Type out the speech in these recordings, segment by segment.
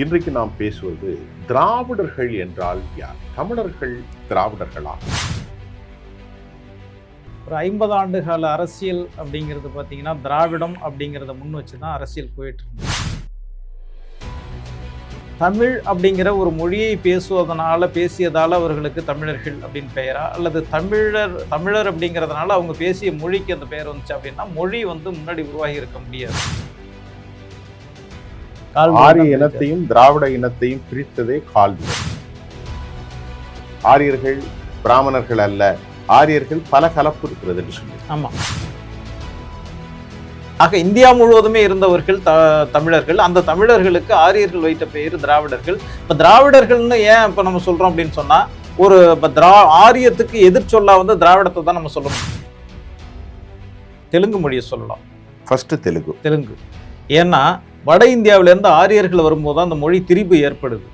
இன்றைக்கு நாம் பேசுவது திராவிடர்கள் என்றால் யார்? தமிழர்கள் திராவிடர்களா? ஒரு 50 ஆண்டு கால அரசியல் அப்படிங்கிறது பார்த்தீங்கன்னா திராவிடம் அப்படிங்கிறத முன் வச்சு தான் அரசியல் போயிட்டு இருந்தது. தமிழ் அப்படிங்கிற ஒரு மொழியை பேசியதால அவர்களுக்கு தமிழர்கள் அப்படின்னு பெயரா, அல்லது தமிழர் அப்படிங்கிறதுனால அவங்க பேசிய மொழிக்கு அந்த பெயர் வந்துச்சு அப்படின்னா மொழி முன்னாடி உருவாகி இருக்க முடியாது. ஆரிய இனத்தையும் திராவிட இனத்தையும் பிரித்ததே கால்வி. ஆரியர்கள் பிராமணர்கள் அல்ல, ஆரியர்கள் பல கலப்பு இருக்கிறது என்று சொல்லி. ஆமா, ஆக இந்தியா முழுவதுமே இருந்தவர்கள் தமிழர்கள். அந்த தமிழர்களுக்கு ஆரியர்கள் வைத்த பெயர் திராவிடர்கள். இப்ப திராவிடர்கள்னு ஏன் இப்ப நம்ம சொல்றோம் அப்படின்னு சொன்னா, ஒரு ஆரியத்துக்கு எதிர்ச்சொல்லா திராவிடத்தை தான் நம்ம சொல்லணும். தெலுங்கு மொழியை சொல்லலாம். ஃபர்ஸ்ட் தெலுங்கு. ஏன்னா வட இந்தியாவிலிருந்து ஆரியர்கள் வரும்போது அந்த மொழி திரிபு ஏற்படுது.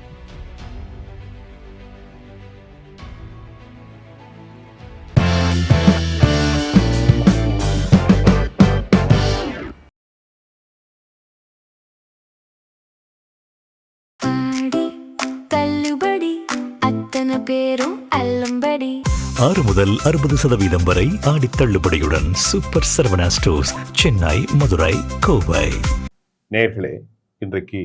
பேரும் அல்லம்படி 6 முதல் 60% வரை ஆடி தள்ளுபடியுடன் சூப்பர் சரவணா ஸ்டோர்ஸ், சென்னை, மதுரை, கோவை. நேயர்களே, இன்றைக்கு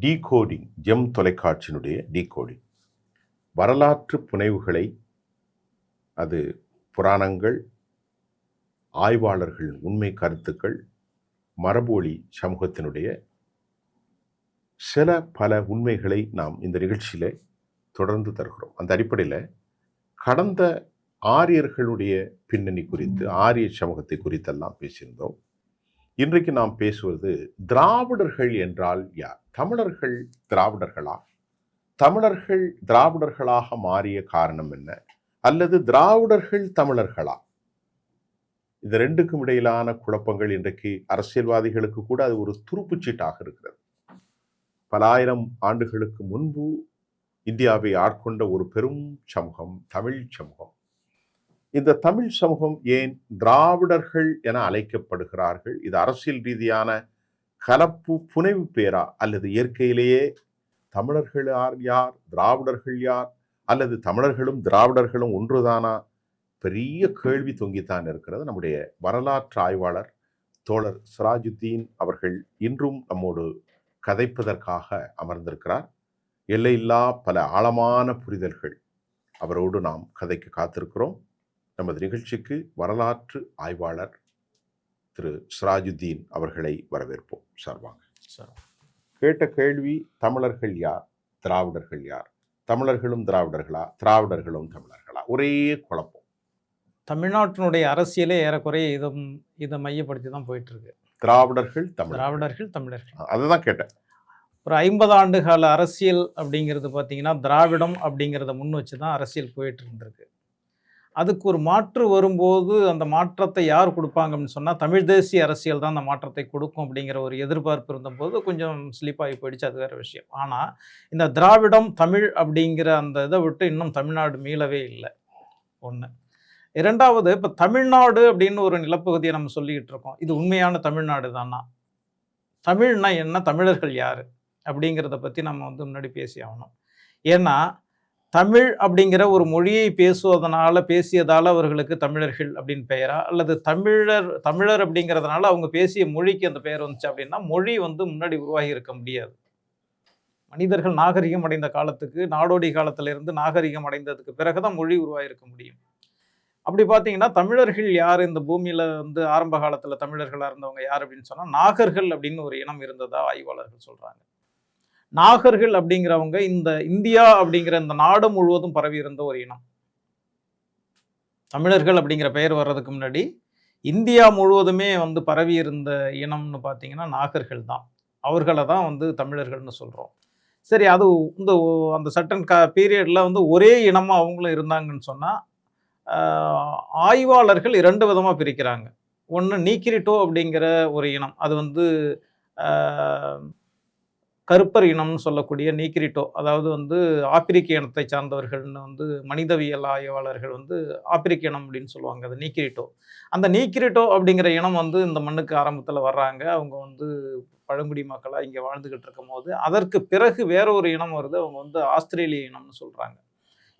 டீகோடிங், ஜெம் தொலைக்காட்சியினுடைய டீகோடிங் வரலாற்று புனைவுகளை, அது புராணங்கள், ஆய்வாளர்கள் உண்மை கருத்துக்கள், மரபொழி சமூகத்தினுடைய சில பல உண்மைகளை நாம் இந்த நிகழ்ச்சியில தொடர்ந்து தருகிறோம். அந்த அடிப்படையில் கடந்த ஆரியர்களுடைய பின்னணி குறித்து, ஆரிய சமூகத்தை குறித்தெல்லாம் பேசியிருந்தோம். இன்றைக்கு நாம் பேசுவது திராவிடர்கள் என்றால் யார்? தமிழர்கள் திராவிடர்களா? தமிழர்கள் திராவிடர்களாக மாறிய காரணம் என்ன? அல்லது திராவிடர்கள் தமிழர்களா? இந்த ரெண்டுக்கும் இடையிலான குழப்பங்கள் இன்றைக்கு அரசியல்வாதிகளுக்கு கூட அது ஒரு துருப்புச்சீட்டாக இருக்கிறது. பல ஆயிரம் ஆண்டுகளுக்கு முன்பு இந்தியாவை ஆட்கொண்ட ஒரு பெரும் சமூகம் தமிழ் சமூகம். இந்த தமிழ் சமூகம் ஏன் திராவிடர்கள் என அழைக்கப்படுகிறார்கள்? இது அரசியல் ரீதியான கலப்பு புனைவு பேரா, அல்லது இயற்கையிலேயே தமிழர்கள் யார், திராவிடர்கள் யார், அல்லது தமிழர்களும் திராவிடர்களும் ஒன்றுதானா? பெரிய கேள்வி தொங்கித்தான் இருக்கிறது. நம்முடைய வரலாற்று ஆய்வாளர் தோழர் சிராஜுத்தீன் அவர்கள் இன்றும் நம்மோடு கதைப்பதற்காக அமர்ந்திருக்கிறார். எல்லையில்லா பல ஆழமான புரிதல்கள் அவரோடு நாம் கதைக்கு காத்திருக்கிறோம். நமது நிகழ்ச்சிக்கு வரலாற்று ஆய்வாளர் திரு சிராஜுத்தீன் அவர்களை வரவேற்போம். சார் வாங்க. கேட்ட கேள்வி, தமிழர்கள் யார், திராவிடர்கள் யார்? தமிழர்களும் திராவிடர்களா, திராவிடர்களும் தமிழர்களா? ஒரே குழப்பம். தமிழ்நாட்டினுடைய அரசியலே ஏறக்குறைய இதை மையப்படுத்தி தான் போயிட்டு இருக்கு. திராவிடர்கள் தமிழர்கள். அதுதான் கேட்டேன். ஒரு 50 ஆண்டு கால அரசியல் அப்படிங்கிறது பார்த்தீங்கன்னா திராவிடம் அப்படிங்கிறத முன் வச்சு தான் அரசியல் போயிட்டு இருந்திருக்கு. அதுக்கு ஒரு மாற்று வரும்போது அந்த மாற்றத்தை யார் கொடுப்பாங்க அப்படின்னு சொன்னால் தமிழ் தேசிய அரசியல் தான் அந்த மாற்றத்தை கொடுக்கும் அப்படிங்கிற ஒரு எதிர்பார்ப்பு இருந்தபோது கொஞ்சம் ஸ்லிப்பாகி போயிடுச்சு, அது வேறு விஷயம். ஆனால் இந்த திராவிடம் தமிழ் அப்படிங்கிற அந்த இதை விட்டு இன்னும் தமிழ்நாடு மீளவே இல்லை. ஒன்று. இரண்டாவது, இப்போ தமிழ்நாடு அப்படின்னு ஒரு நிலப்பகுதியை நம்ம சொல்லிக்கிட்டு இருக்கோம். இது உண்மையான தமிழ்நாடு தானா? தமிழ்னா என்ன, தமிழர்கள் யார் அப்படிங்கிறத பற்றி நம்ம முன்னாடி பேசி ஆகணும். ஏன்னா தமிழ் அப்படிங்கிற ஒரு மொழியை பேசியதால் அவர்களுக்கு தமிழர்கள் அப்படின்னு பெயரா, அல்லது தமிழர் அப்படிங்கிறதுனால அவங்க பேசிய மொழிக்கு அந்த பெயர் வந்துச்சு அப்படின்னா மொழி முன்னாடி உருவாகி இருக்க முடியாது. மனிதர்கள் நாகரிகம் அடைந்த காலத்துக்கு, நாடோடி காலத்திலிருந்து நாகரிகம் அடைந்ததுக்கு பிறகுதான் மொழி உருவாகிருக்க முடியும். அப்படி பார்த்தீங்கன்னா தமிழர்கள் யார், இந்த பூமியில் ஆரம்ப காலத்தில் தமிழர்களாக இருந்தவங்க யார் அப்படின்னு சொன்னால் நாகர்கள் அப்படின்னு ஒரு இனம் இருந்ததா ஆய்வாளர்கள் சொல்கிறாங்க. நாகர்கள் அப்படிங்கிறவங்க இந்த இந்தியா அப்படிங்கிற இந்த நாடு முழுவதும் பரவி இருந்த ஒரு இனம். தமிழர்கள் அப்படிங்கிற பெயர் வர்றதுக்கு முன்னாடி இந்தியா முழுவதுமே பரவி இருந்த இனம்னு பார்த்தீங்கன்னா நாகர்கள் தான். அவர்களை தான் தமிழர்கள்னு சொல்கிறோம். சரி, அது அந்த சட்டன் பீரியடில் ஒரே இனமாக அவங்களும் இருந்தாங்கன்னு சொன்னால் ஆய்வாளர்கள் 2 விதமாக பிரிக்கிறாங்க. ஒன்று நீக்கிரிட்டோ அப்படிங்கிற ஒரு இனம், அது கருப்பர் இனம்னு சொல்லக்கூடிய நீக்கிரிட்டோ, அதாவது ஆப்பிரிக்க இனத்தை சார்ந்தவர்கள்னு மனிதவியல் ஆய்வாளர்கள் ஆப்பிரிக்க இனம் அப்படின்னு சொல்லுவாங்க. அது நீக்கிரிட்டோ. அந்த நீக்கிரிட்டோ அப்படிங்கிற இனம் இந்த மண்ணுக்கு ஆரம்பத்தில் வர்றாங்க. அவங்க பழங்குடி மக்களாக இங்கே வாழ்ந்துக்கிட்டு இருக்கும் போது அதற்கு பிறகு வேற ஒரு இனம் வருது. அவங்க வந்து ஆஸ்திரேலிய இனம்னு சொல்கிறாங்க.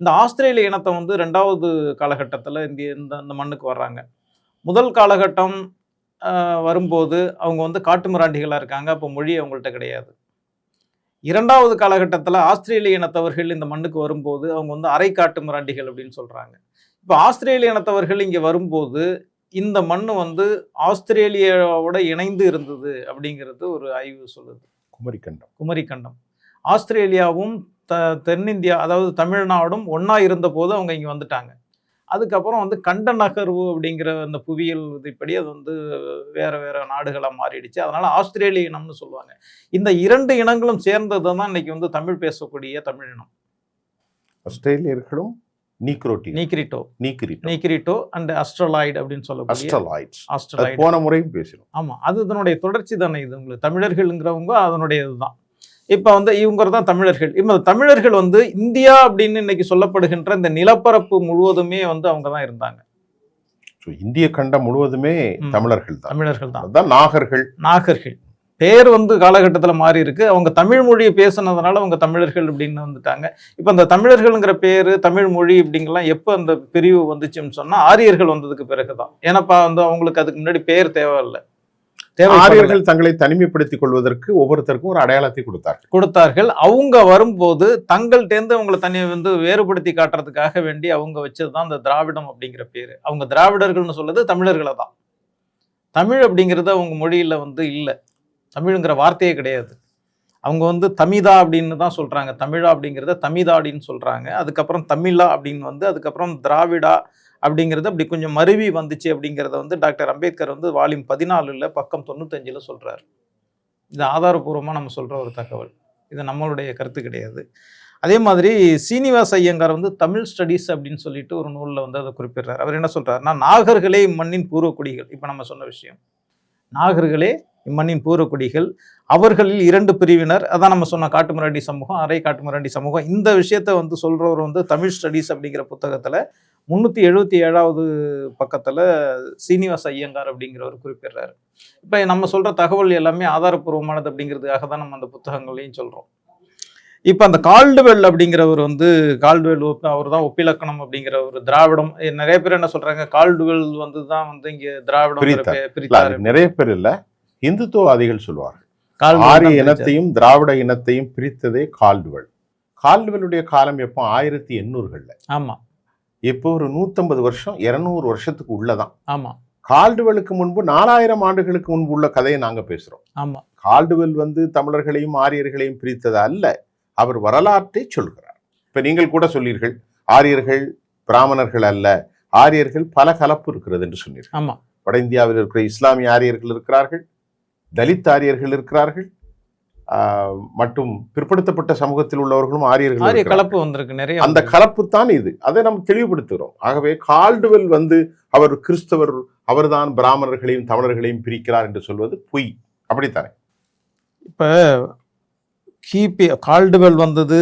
இந்த ஆஸ்திரேலிய இனத்தை வந்து 2வது காலகட்டத்தில் இந்த இந்த மண்ணுக்கு வர்றாங்க. முதல் காலகட்டம் வரும்போது அவங்க வந்து காட்டு மிராண்டிகளாக இருக்காங்க. அப்போ மொழி அவங்கள்ட்ட கிடையாது. 2வது காலகட்டத்தில் ஆஸ்திரேலிய இனத்தவர்கள் இந்த மண்ணுக்கு வரும்போது அவங்க வந்து அரை காட்டு மிராண்டிகள் அப்படின்னு சொல்கிறாங்க. இப்போ ஆஸ்திரேலிய இனத்தவர்கள் இங்கே வரும்போது இந்த மண் வந்து ஆஸ்திரேலியாவோட இணைந்து இருந்தது அப்படிங்கிறது ஒரு ஆய்வு சொல்லுது. குமரிக்கண்டம் ஆஸ்திரேலியாவும் தென்னிந்தியா, அதாவது தமிழ்நாடும் ஒன்றா இருந்த போது அவங்க இங்கே வந்துட்டாங்க. அதுக்கப்புறம் வந்து கண்ட நகர்வு அப்படிங்கிற அந்த புவியியல் விதிப்படி அது வந்து வேற வேற நாடுகளாக மாறிடுச்சு. அதனால ஆஸ்திரேலிய இனம்னு சொல்லுவாங்க. இந்த 2 இனங்களும் சேர்ந்தது தான் இன்னைக்கு வந்து தமிழ் பேசக்கூடிய தமிழ் இனம். ஆஸ்திரேலியர்களும் நீக்ரிட்டோ அண்ட் அஸ்ட்ரலாய்டு அப்படின்னு சொல்லக்கூடிய போன முறையும் பேசணும். ஆமா, அது இதனுடைய தொடர்ச்சி தானே. இது உங்களுக்கு தமிழர்கள்ங்கிறவங்க அதனுடைய இதுதான். இப்போ வந்து இவங்க தான் தமிழர்கள். இப்போ தமிழர்கள் வந்து இந்தியா அப்படின்னு இன்னைக்கு சொல்லப்படுகின்ற இந்த நிலப்பரப்பு முழுவதுமே வந்து அவங்க தான் இருந்தாங்க. இந்திய கண்டம் முழுவதுமே தமிழர்கள் தான். நாகர்கள் பேர் வந்து காலகட்டத்தில் மாறி இருக்கு. அவங்க தமிழ் மொழியை பேசுனதுனால அவங்க தமிழர்கள் அப்படின்னு வந்துட்டாங்க. இப்போ அந்த தமிழர்கள்ங்கிற பேரு, தமிழ் மொழி அப்படிங்கலாம் எப்போ அந்த பிரிவு வந்துச்சுன்னு சொன்னா ஆரியர்கள் வந்ததுக்கு பிறகுதான். ஏன்னாப்பா வந்து அவங்களுக்கு அதுக்கு முன்னாடி பேர் தேவையில்லை. ஆரியர்கள் தங்களை தனிமைப்படுத்திக் கொள்வதற்கு ஒவ்வொருத்தருக்கும் ஒரு அடையாளத்தை கொடுத்தார்கள். அவங்க வரும்போது தங்கள்டேந்து அவங்களை தனியை வந்து வேறுபடுத்தி காட்டுறதுக்காக வேண்டி அவங்க வச்சதுதான் அந்த திராவிடம் அப்படிங்கிற பேரு. அவங்க திராவிடர்கள்னு சொல்லுது தமிழர்களை தான். தமிழ் அப்படிங்கிறது அவங்க மொழியில வந்து இல்லை. தமிழுங்கிற வார்த்தையே கிடையாது. அவங்க வந்து தமிதா அப்படின்னு தான் சொல்றாங்க. தமிழா அப்படிங்கிறத தமிதாடின்னு சொல்றாங்க. அதுக்கப்புறம் தமிழா அப்படின்னு வந்து அதுக்கப்புறம் திராவிடா அப்படிங்கிறது அப்படி கொஞ்சம் மருவி வந்துச்சு அப்படிங்கிறத வந்து டாக்டர் அம்பேத்கர் வந்து வால்யூம் 14 பக்கம் 95 சொல்றாரு. இது ஆதாரபூர்வமாக நம்ம சொல்ற ஒரு தகவல். இது நம்மளுடைய கருத்து கிடையாது. அதே மாதிரி சீனிவாச ஐயங்கார் வந்து தமிழ் ஸ்டடீஸ் அப்படின்னு சொல்லிட்டு ஒரு நூலில் வந்து அதை குறிப்பிடுறாரு. அவர் என்ன சொல்றாருன்னா, நாகர்களே இம்மண்ணின் பூர்வக்குடிகள். இப்போ நம்ம சொன்ன விஷயம், நாகர்களே இம்மண்ணின் பூர்வக்குடிகள், அவர்களில் 2 பிரிவினர். அதான் நம்ம சொன்ன காட்டுமிராண்டி சமூகம், அரை காட்டுமிராண்டி சமூகம். இந்த விஷயத்த வந்து சொல்றவர் வந்து தமிழ் ஸ்டடீஸ் அப்படிங்கிற புத்தகத்துல 377வது பக்கத்துல சீனிவாச ஐயங்கார் அப்படிங்கிறவர் குறிப்பிடுறாரு. இப்ப நம்ம சொல்ற தகவல் எல்லாமே ஆதாரப்பூர்வமானது அப்படிங்கிறதுக்காக தான் நம்ம அந்த புத்தகங்களையும் சொல்றோம். இப்ப அந்த கால்டுவெல் அப்படிங்கிறவர் வந்து அவர் தான் ஒப்பிலக்கணம் அப்படிங்கிற ஒரு திராவிடம். நிறைய பேர் என்ன சொல்றாங்க, கால்டுவெல் வந்து தான் வந்து இங்க திராவிடம் பிரித்தார். நிறைய பேர் இல்ல, இந்துத்துவவாதிகள் சொல்லுவார்கள் ஆரிய இனத்தையும் திராவிட இனத்தையும் பிரித்ததே கால்டுவெல். கால்டுவெல்லுடைய காலம் எப்போ? 1800கள்ல. ஆமா, இப்போ ஒரு 150 வருஷம் 200 வருஷத்துக்கு உள்ளதான். ஆமா, கால்டுவெலுக்கு முன்பு 4000 ஆண்டுகளுக்கு முன்பு உள்ள கதையை நாங்க பேசுறோம். ஆமா, கால்டுவெல் வந்து தமிழர்களையும் ஆரியர்களையும் பிரித்தது அல்ல, அவர் வரலாற்றை சொல்கிறார். இப்ப நீங்கள் கூட சொல்லீர்கள் ஆரியர்கள் பிராமணர்கள் அல்ல, ஆரியர்கள் பல கலப்பு இருக்கிறது என்று சொன்னீர்கள். ஆமா, வட இந்தியாவில் இருக்கிற இஸ்லாமிய ஆரியர்கள் இருக்கிறார்கள், தலித் ஆரியர்கள் இருக்கிறார்கள், மற்றும் பிற்படுத்தப்பட்ட சமூகத்தில் உள்ளவர்களும் ஆரியர்கள் கலப்பு வந்திருக்கு நிறைய. அந்த கலப்பு தான் இது. அதை நம்ம தெளிவுபடுத்துகிறோம். ஆகவே கால்டுவெல் வந்து அவர் கிறிஸ்தவர், அவர்தான் பிராமணர்களையும் தமிழர்களையும் பிரிக்கிறார் என்று சொல்வது பொய். அப்படித்தானே? இப்ப கிபி கால்டுவெல் வந்தது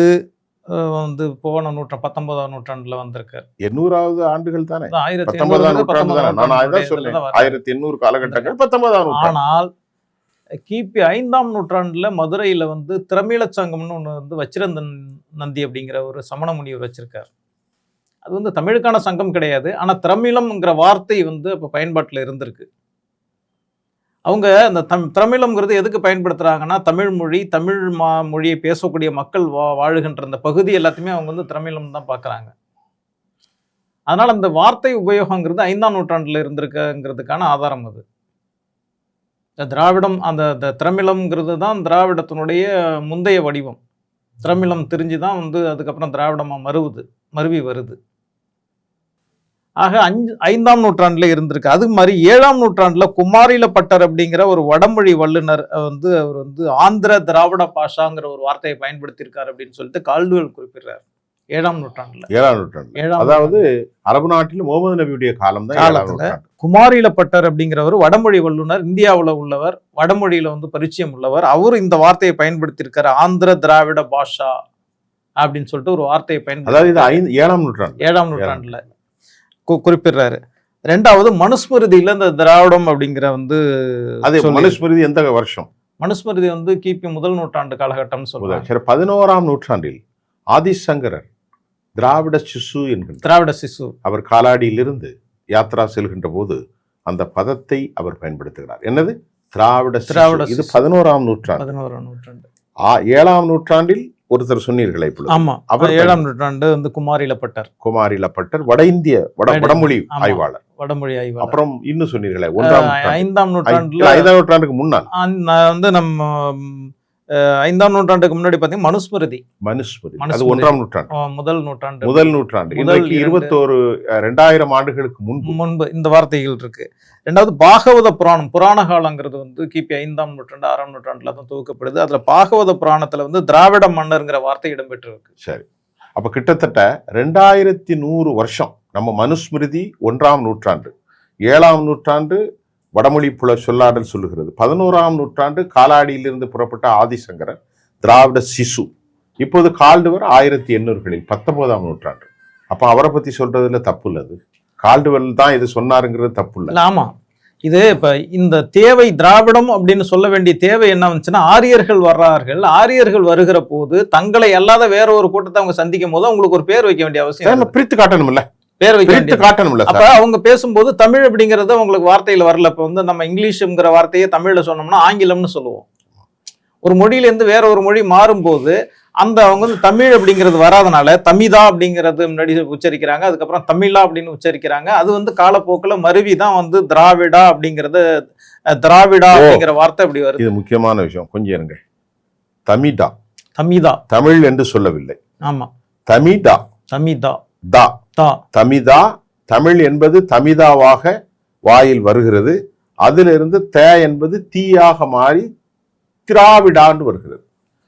வந்து போன 19ஆம் நூற்றாண்டுல வந்திருக்காரு. 800வது ஆண்டுகள் தானே, 19ஆம் நூற்றாண்டு தானே. நான் அதான் சொன்னேன், 1800 காலகட்டங்கள் 19ஆம் நூற்றாண்டு. ஆனால் கிபி 5ஆம் நூற்றாண்டுல மதுரையில வந்து திரமிழச் சங்கம்னு ஒன்று வந்து வச்சிரந்தன் நந்தி அப்படிங்கிற ஒரு சமண முனிவர் வச்சிருக்காரு. அது வந்து தமிழுக்கான சங்கம் கிடையாது, ஆனா திரமிழம்ங்கிற வார்த்தை வந்து அப்ப பயன்பாட்டில் இருந்திருக்கு. அவங்க அந்த திரமிழம்ங்கிறது எதுக்கு பயன்படுத்துறாங்கன்னா, தமிழ் மொழி, தமிழ் மொழியை பேசக்கூடிய மக்கள் வாழுகின்ற அந்த பகுதி எல்லாத்தையுமே அவங்க வந்து திரமிழம் தான் பார்க்குறாங்க. அதனால அந்த வார்த்தை உபயோகங்கிறது 5ஆம் நூற்றாண்டுல இருந்திருக்குங்கிறதுக்கான ஆதாரம் அது. திராவிடம் அந்த திரமிழம்ங்கிறது தான் திராவிடத்தினுடைய முந்தைய வடிவம். திரமிழம் தெரிஞ்சு தான் வந்து அதுக்கப்புறம் திராவிடமாக மருவி வருது. ஆக 5ஆம் நூற்றாண்டுல இருந்திருக்கு. அது மாதிரி 7ஆம் நூற்றாண்டுல குமாரில பட்டர் அப்படிங்கிற ஒரு வடமொழி வல்லுனர் வந்து அவர் வந்து ஆந்திர திராவிட பாஷாங்கிற ஒரு வார்த்தையை பயன்படுத்தியிருக்காரு அப்படின்னு சொல்லிட்டு கால்டுவெல் குறிப்பிடுறாரு. 7ஆம் நூற்றாண்டுல அதாவது அரபு நாட்டில் முகமது நபியுடைய காலம் தான். குமாரில பட்டர் அப்படிங்கிறவர் வடமொழி வல்லுனர், இந்தியாவில் உள்ளவர், வடமொழியில வந்து பரிச்சயம் உள்ளவர். அவரு இந்த வார்த்தையை பயன்படுத்தியிருக்காரு, ஆந்திர திராவிட பாஷா அப்படின்னு சொல்லிட்டு ஒரு வார்த்தையை பயன்படுத்தி 7ஆம் நூற்றாண்டுல குறிப்பிடுறாரு. 2வது மனுஸ்மிருதியில இந்த திராவிடம் அப்படிங்கிற வந்து மனுஸ்மிருதி எந்த வருஷம்? மனுஸ்மிருதி வந்து கிபி முதல் நூற்றாண்டு காலகட்டம்னு சொல்லுவாங்க. சரி, 11ஆம் நூற்றாண்டில் ஆதிசங்கரர் திராவிட சிசு என்கின்ற திராவிட சிசு அவர் காலாடியிலிருந்து யாத்ரா செல்கின்ற போது அந்த பதத்தை அவர் பயன்படுத்துகிறார். என்னது? திராவிட சிசு. இது 11ஆம் நூற்றாண்டு. 11ஆம் நூற்றாண்டு. 7ஆம் நூற்றாண்டில் ஒருத்தர் சொன்னீர்களே இப்பொழுது. ஆமா, அவர் 7ஆம் நூற்றாண்டு வந்து குமாரிலப்பட்டர் வட இந்திய வடமொழி ஆய்வாளர். வடமொழி ஆய்வாளர். அப்புறம் இன்னும் சொன்னீர்களே 1ஆம் 5ஆம் நூற்றாண்டுல 5ஆம் நூற்றாண்டுக்கு முன்னால் வந்து நம்ம 5ஆம் நூற்றாண்டுக்கு முன்னாடி பாத்தீங்கன்னா மனுஸ்மிருதி. அது 1ஆம் நூற்றாண்டு. முதல் நூற்றாண்டு. இன்றைக்கு 2000 ஆண்டுகளுக்கு முன்பு இந்த வார்த்தைகள் இருக்கு. ரெண்டாவது பாகவத புராணம். புராண காலங்கிறது வந்து கிபி 5ஆம் நூற்றாண்டு 6ஆம் நூற்றாண்டுல தான் துவக்கப்படுது. அதுல பாகவத புராணத்துல வந்து திராவிட மன்னர்ங்கிற வார்த்தை இடம்பெற்றிருக்கு. சரி, அப்ப கிட்டத்தட்ட 2100 வருஷம் நம்ம மனுஸ்மிருதி 1ஆம் நூற்றாண்டு, 7ஆம் நூற்றாண்டு வடமொழி புல சொல்லாடல் சொல்லுகிறது, 11ஆம் நூற்றாண்டு காலாடியிலிருந்து புறப்பட்ட ஆதிசங்கரர் திராவிட சிசு, இப்போது கால்டுவர் 1800களில் 19ஆம் நூற்றாண்டு. அப்ப அவரை பத்தி சொல்றதுல தப்பு இல்லது. கால்டுவெல் தான் இது சொன்னாருங்கிறது தப்பு இல்லை. ஆமா, இது இப்ப இந்த தேவை திராவிடம் அப்படின்னு சொல்ல வேண்டிய தேவை என்ன வந்துச்சுன்னா, ஆரியர்கள் வர்றார்கள். ஆரியர்கள் வருகிற போது தங்களை அல்லாத வேற ஒரு கூட்டத்தை அவங்க சந்திக்கும் போது அவங்களுக்கு ஒரு பேர் வைக்க வேண்டிய அவசியம், பிரித்து காட்டணும் இல்ல, பேர் வைக்க காட்டணும் இல்ல. அப்ப அவங்க பேசும்போது தமிழ் அப்படிங்கறது அவங்களுக்கு வார்த்தையில வரல. இப்ப வந்து நம்ம இங்கிலீஷ்ங்கிற வார்த்தையை தமிழ்ல சொன்னோம்னா ஆங்கிலம்னு சொல்லுவோம். ஒரு மொழியில இருந்து வேற ஒரு மொழி மாறும்போது அந்த அவங்க வந்து தமிழ் அப்படிங்கிறது வராதனால தமிதா அப்படிங்கிறது முன்னாடி உச்சரிக்கிறாங்க, அதுக்கப்புறம் தமிழா அப்படின்னு உச்சரிக்கிறாங்க. அது வந்து காலப்போக்கில் மருவிதான் வந்து திராவிடா அப்படிங்கிறது, திராவிடா அப்படிங்கிற வார்த்தை அப்படி வருது. இது முக்கியமான விஷயம், கொஞ்சம் இருங்க. தமிழா தமிழ் என்று சொல்லவில்லை. ஆமா, தமிழா தமிதா தமிழ் என்பது தமிதாவாக வாயில் வருகிறது. அதிலிருந்து த என்பது தீயாக மாறி திராவிடான்னு வருகிறது.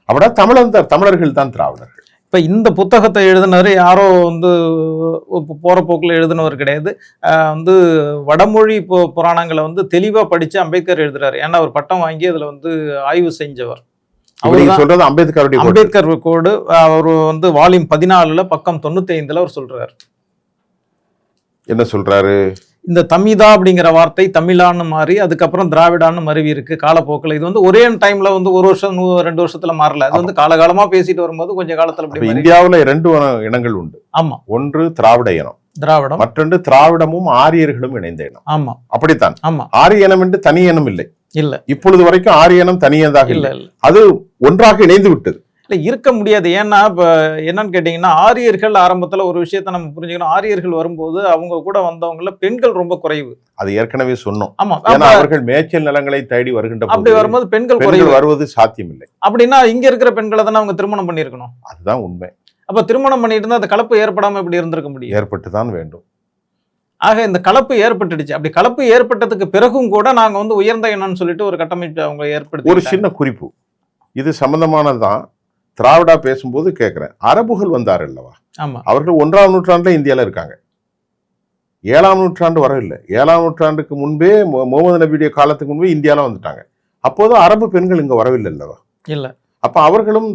அப்படின்னா தமிழர்கள் தான் திராவிடர்கள். இப்ப இந்த புத்தகத்தை எழுதினவர் யாரோ வந்து போற போக்குல எழுதினவர் கிடையாது. வந்து வடமொழி புராணங்களை வந்து தெளிவா படிச்சு அம்பேத்கர் எழுதுறாரு. ஏன்னா அவர் பட்டம் வாங்கி அதுல வந்து ஆய்வு செஞ்சவர். சொல்றது அம்பேத்கர் கோடு. அவர் வந்து வால்யூம் 14 பக்கம் 95 அவர் சொல்றாரு. என்ன சொல்றாரு? இந்த தமிதா அப்படிங்கிற வார்த்தை தமிழான்னு மாறி அதுக்கப்புறம் திராவிடான்னு மருவி இருக்கு காலப்போக்கில். இது வந்து ஒரே டைம்ல வந்து 1 வருஷம் 2 வருஷத்துல மாறல. அது வந்து காலகாலமா பேசிட்டு வரும்போது கொஞ்சம் காலத்துல இந்தியாவுல 2 இனங்கள் உண்டு. ஆமா, ஒன்று திராவிட இனம், திராவிடம். மற்றொன்று திராவிடமும் ஆரியர்களும் இணைந்த இனம். ஆமா, அப்படித்தான். ஆமா, ஆரிய இனம் என்று தனி இனம் இல்லை. இல்ல, இப்பொழுது வரைக்கும் ஆரிய இனம் தனியதாக இல்லை. அது ஒன்றாக இணைந்து விட்டது. இல்லை, இருக்க முடியாது. ஏன்னா இப்போ என்னன்னு கேட்டிங்கன்னா, ஆரியர்கள் ஆரம்பத்தில் ஒரு விஷயத்தை நம்ம புரிஞ்சுக்கணும். ஆரியர்கள் வரும்போது அவங்க கூட வந்தவங்கள பெண்கள் ரொம்ப குறைவு. அது ஏற்கனவே சொன்னோம். ஆமா, அவர்கள் மேய்ச்சல் நிலங்களை தேடி வருகின்ற அப்படி வரும்போது பெண்கள் குறைவு வருவது சாத்தியமில்லை. அப்படின்னா இங்க இருக்கிற பெண்களை தானே அவங்க திருமணம் பண்ணியிருக்கணும். அதுதான் உண்மை. அப்ப திருமணம் பண்ணிட்டு இருந்தா அந்த கலப்பு ஏற்படாம இப்படி இருந்திருக்க முடியும். ஏற்பட்டுதான் வேண்டும். ஆக இந்த கலப்பு ஏற்பட்டுடுச்சு. அப்படி கலப்பு ஏற்பட்டதுக்கு பிறகும் கூட நாங்க வந்து உயர்ந்த இனம்னு சொல்லிட்டு ஒரு கட்டமைப்பு அவங்க ஏற்படுத்தி. ஒரு சின்ன குறிப்பு, இது சம்பந்தமானதுதான். திராவிடா பேசும்போது கேட்கிறேன், அரபுகள் வந்தார் அல்லவா? ஆமா, அவர்கள் 1ஆம் நூற்றாண்டுல இந்தியால இருக்காங்க. 7ஆம் நூற்றாண்டு வரவில்லை. 7ஆம் நூற்றாண்டுக்கு முன்பே முகமது நபியுடைய காலத்துக்கு முன்பே இந்தியால வந்துட்டாங்க. அப்போது அரபு பெண்கள் இங்க வரவில்லை அல்லவா? இல்ல. அப்ப அவர்களும்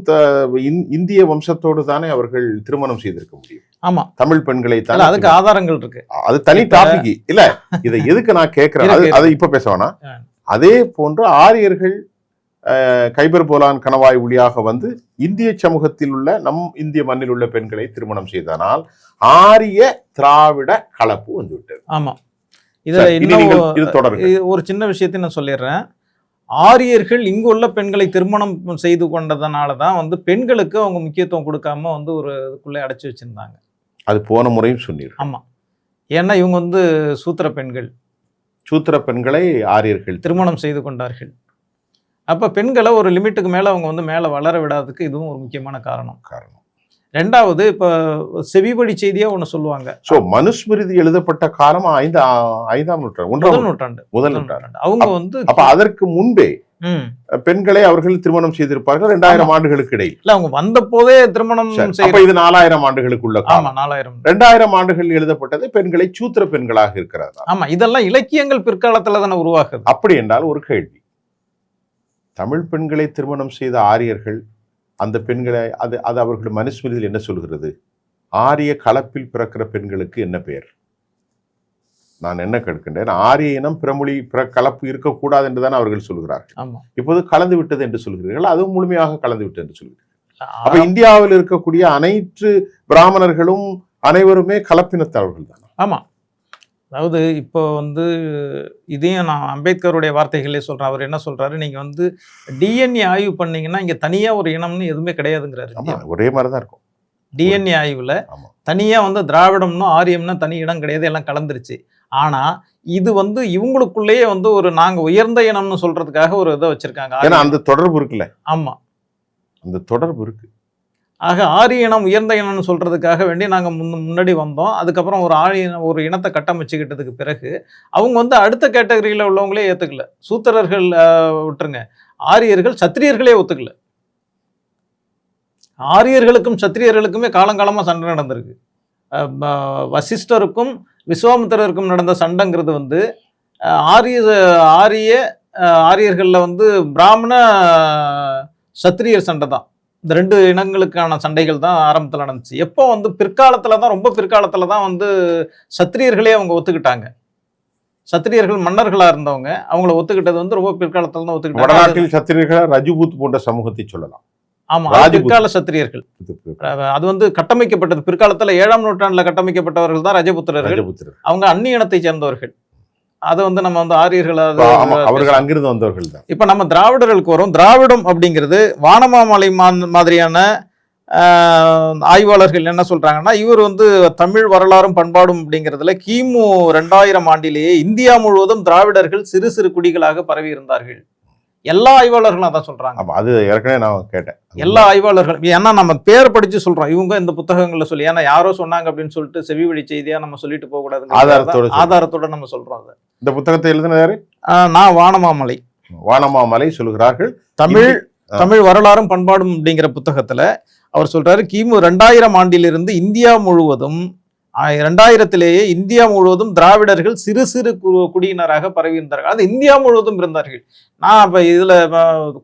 இந்திய வம்சத்தோடு தானே அவர்கள் திருமணம் செய்திருக்க முடியும். ஆமா, தமிழ் பெண்களை தான். அதுக்கு ஆதாரங்கள் இருக்கு. அது தனி டாபிக் இல்ல. இதை எதுக்கு நான் கேட்கிறேன், அதை இப்ப பேச வேணாம். அதே போன்று ஆரியர்கள் கைபர் போலான் கணவாய் வழியாக வந்து இந்திய சமூகத்தில் உள்ள இந்திய மண்ணில் உள்ள பெண்களை திருமணம் செய்தனால் ஆரிய திராவிட கலப்பு வந்துவிட்டது. ஆமா, இதுல இன்னும் ஒரு சின்ன விஷயத்தை நான் சொல்லிடுறேன். ஆரியர்கள் இங்கு உள்ள பெண்களை திருமணம் செய்து கொண்டதுனால தான் வந்து பெண்களுக்கு அவங்க முக்கியத்துவம் கொடுக்காம வந்து ஒரு இதுக்குள்ளே அடைச்சி வச்சிருந்தாங்க. அது போன முறையும் சொன்னீர்கள். ஆமா, ஏன்னா இவங்க வந்து சூத்திர பெண்களை ஆரியர்கள் திருமணம் செய்து கொண்டார்கள். அப்ப பெண்களை ஒரு லிமிட்டுக்கு மேல அவங்க வந்து மேல வளர விடாததுக்கு இதுவும் ஒரு முக்கியமான காரணம். ரெண்டாவது, இப்ப செவிவழி செய்தியா ஒண்ணு சொல்லுவாங்க. மனுஸ்மிருதி எழுதப்பட்ட காலம் 5ஆம் நூற்றாண்டு, முதல் நூற்றாண்டு. அவங்க வந்து அப்ப அதற்கு முன்பே பெண்களை அவர்கள் திருமணம் செய்திருப்பார்கள் 2000 ஆண்டுகளுக்கு இடையில். இல்ல, அவங்க வந்த போதே திருமணம் செய்ய. இது 4000 ஆண்டுகளுக்குள்ள. 4000 2000 ஆண்டுகள் எழுதப்பட்டது பெண்களை சூத்திர பெண்களாக இருக்கிறது. ஆமா, இதெல்லாம் இலக்கியங்கள் பிற்காலத்துல தானே உருவாக்குது. அப்படி என்றால் ஒரு கேள்வி, தமிழ் பெண்களை திருமணம் செய்த ஆரியர்கள் அந்த பெண்களை அது அவர்கள் மனுஸ்மிருதியில் என்ன சொல்கிறது? ஆரிய கலப்பில் பிறக்கிற பெண்களுக்கு என்ன பெயர்? நான் என்ன கேட்கின்றேன், ஆரிய இனம் பிறமொழி பிற கலப்பு இருக்கக்கூடாது என்றுதான் அவர்கள் சொல்கிறார்கள். ஆமா. இப்போது கலந்து விட்டது என்று சொல்கிறீர்கள், அதுவும் முழுமையாக கலந்து விட்டது என்று சொல்கிறீர்கள். அப்ப இந்தியாவில் இருக்கக்கூடிய அனைத்து பிராமணர்களும் அனைவருமே கலப்பினத்தவர்கள் தான். ஆமா. அதாவது இப்போ வந்து இதையும் நான் அம்பேத்கருடைய வார்த்தைகளே சொல்றேன். அவர் என்ன சொல்றாரு, நீங்க வந்து டிஎன்ஏ ஆய்வு பண்ணீங்கன்னா இங்க தனியா ஒரு இனம்னு எதுவுமே கிடையாதுங்கிறாரு. ஒரே மாதிரிதான் இருக்கும். டிஎன்ஏ ஆய்வுல தனியா வந்து திராவிடம்னு ஆரியம்னா தனி இடம் கிடையாது, எல்லாம் கலந்துருச்சு. ஆனா இது வந்து இவங்களுக்குள்ளேயே வந்து ஒரு நாங்க உயர்ந்த இனம்னு சொல்றதுக்காக ஒரு இதை வச்சிருக்காங்க. ஏன்னா அந்த தொடர்பு இருக்குல்ல. ஆமா, அந்த தொடர்பு இருக்கு. ஆக ஆரிய இனம் உயர்ந்த இனம்னு சொல்றதுக்காக வேண்டி நாங்க முன்னாடி வந்தோம். அதுக்கப்புறம் ஒரு இனத்தை கட்டமைச்சுக்கிட்டதுக்கு பிறகு அவங்க வந்து அடுத்த கேட்டகரியில உள்ளவங்களே ஏத்துக்கல. சூத்திரர்கள் விட்டுருங்க, ஆரியர்கள் சத்திரியர்களே ஒத்துக்கல. ஆரியர்களுக்கும் சத்திரியர்களுக்குமே காலங்காலமா சண்டை நடந்திருக்கு. வசிஷ்டருக்கும் விஸ்வாமித்திரருக்கும் நடந்த சண்டைங்கிறது வந்து ஆரியர்களில் வந்து பிராமண சத்திரியர் சண்டை தான். இந்த 2 இனங்களுக்கான சண்டைகள் தான் ஆரம்பத்தில் நடந்துச்சு. எப்போ வந்து பிற்காலத்தில் தான், ரொம்ப பிற்காலத்தில் தான் வந்து சத்திரியர்களே அவங்க ஒத்துக்கிட்டாங்க. சத்திரியர்கள் மன்னர்களாக இருந்தவங்க அவங்கள ஒத்துக்கிட்டது வந்து ரொம்ப பிற்காலத்தில் தான் ஒத்துக்கிட்டாங்க. வடநாட்டில் சத்திரியர்கள் ரஜபூத் போன்ற சமூகத்தை சொல்லலாம். ஆமா, பிற்கால சத்திரியர்கள். அது வந்து கட்டமைக்கப்பட்டது பிற்காலத்துல 7ஆம் நூற்றாண்டுல கட்டமைக்கப்பட்டவர்கள் தான் ரஜபுத்திரர்கள். அவங்க அந்நிய இனத்தை சேர்ந்தவர்கள். அதை வந்து நம்ம வந்து ஆரியர்கள் அவர்கள் அங்கிருந்து வந்தவர்கள் தான். இப்ப நம்ம திராவிடர்களுக்கு வரும். திராவிடம் அப்படிங்கிறது வானமாமலை மாதிரியான ஆய்வாளர்கள் என்ன சொல்றாங்கன்னா, இவர் வந்து தமிழ் வரலாறும் பண்பாடும் அப்படிங்கிறதுல கிமு 2000 ஆண்டிலேயே இந்தியா முழுவதும் திராவிடர்கள் சிறு சிறு குடிகளாக பரவி இருந்தார்கள். எல்லா ஆய்வாளர்களும் அதான் சொல்றாங்க. அது ஏற்கனவே நான் கேட்டேன். எல்லா ஆய்வாளர்களும், ஏன்னா நம்ம பேர் படிச்சு சொல்றோம், இவங்க இந்த புத்தகங்கள்ல சொல்லி, ஏன்னா யாரோ சொன்னாங்க அப்படின்னு சொல்லிட்டு செவி வழி செய்தியா நம்ம சொல்லிட்டு போக கூடாது. ஆதாரத்தோட நம்ம சொல்றோம். இந்த புத்தகத்தை எழுதினாரு நான் வானமாமலை சொல்கிறார்கள். தமிழ் வரலாறும் பண்பாடும் அப்படிங்கிற புத்தகத்துல அவர் சொல்றாரு, கிமு 2000 ஆண்டிலிருந்து இந்தியா முழுவதும் 2000 இந்தியா முழுவதும் திராவிடர்கள் சிறு சிறு குடியினராக பரவி இருந்தார்கள். அது இந்தியா முழுவதும் இருந்தார்கள். நான் இப்ப இதுல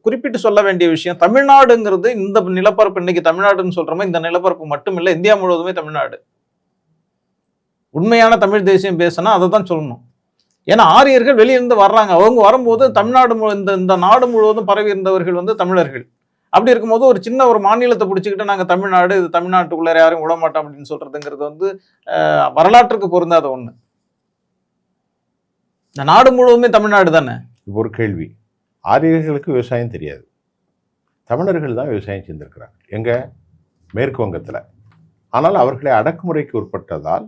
குறிப்பிட்டு சொல்ல வேண்டிய விஷயம், தமிழ்நாடுங்கிறது இந்த நிலப்பரப்பு, இன்னைக்கு தமிழ்நாடுன்னு சொல்றோமோ இந்த நிலப்பரப்பு மட்டும் இல்லை, இந்தியா முழுவதுமே தமிழ்நாடு. உண்மையான தமிழ் தேசியம் பேசினா அதை தான் சொல்லணும். ஏன்னா ஆரியர்கள் வெளியிருந்து வர்றாங்க, அவங்க வரும்போது தமிழ்நாடு இந்த நாடு முழுவதும் பரவி இருந்தவர்கள் வந்து தமிழர்கள். அப்படி இருக்கும்போது ஒரு சின்ன ஒரு மாநிலத்தை பிடிச்சிக்கிட்டு நாங்கள் தமிழ்நாடு, இது தமிழ்நாட்டுக்குள்ளே யாரும் விட மாட்டோம் அப்படின்னு சொல்றதுங்கிறது வந்து வரலாற்றுக்கு பொருந்தாத ஒண்ணு. இந்த நாடு முழுவதுமே தமிழ்நாடு தானே. ஒரு கேள்வி, ஆரியர்களுக்கு விவசாயம் தெரியாது, தமிழர்கள் தான் விவசாயம் செஞ்சிருக்கிறாங்க எங்க மேற்கு வங்கத்தில். ஆனால் அவர்களை அடக்குமுறைக்கு உட்பட்டதால்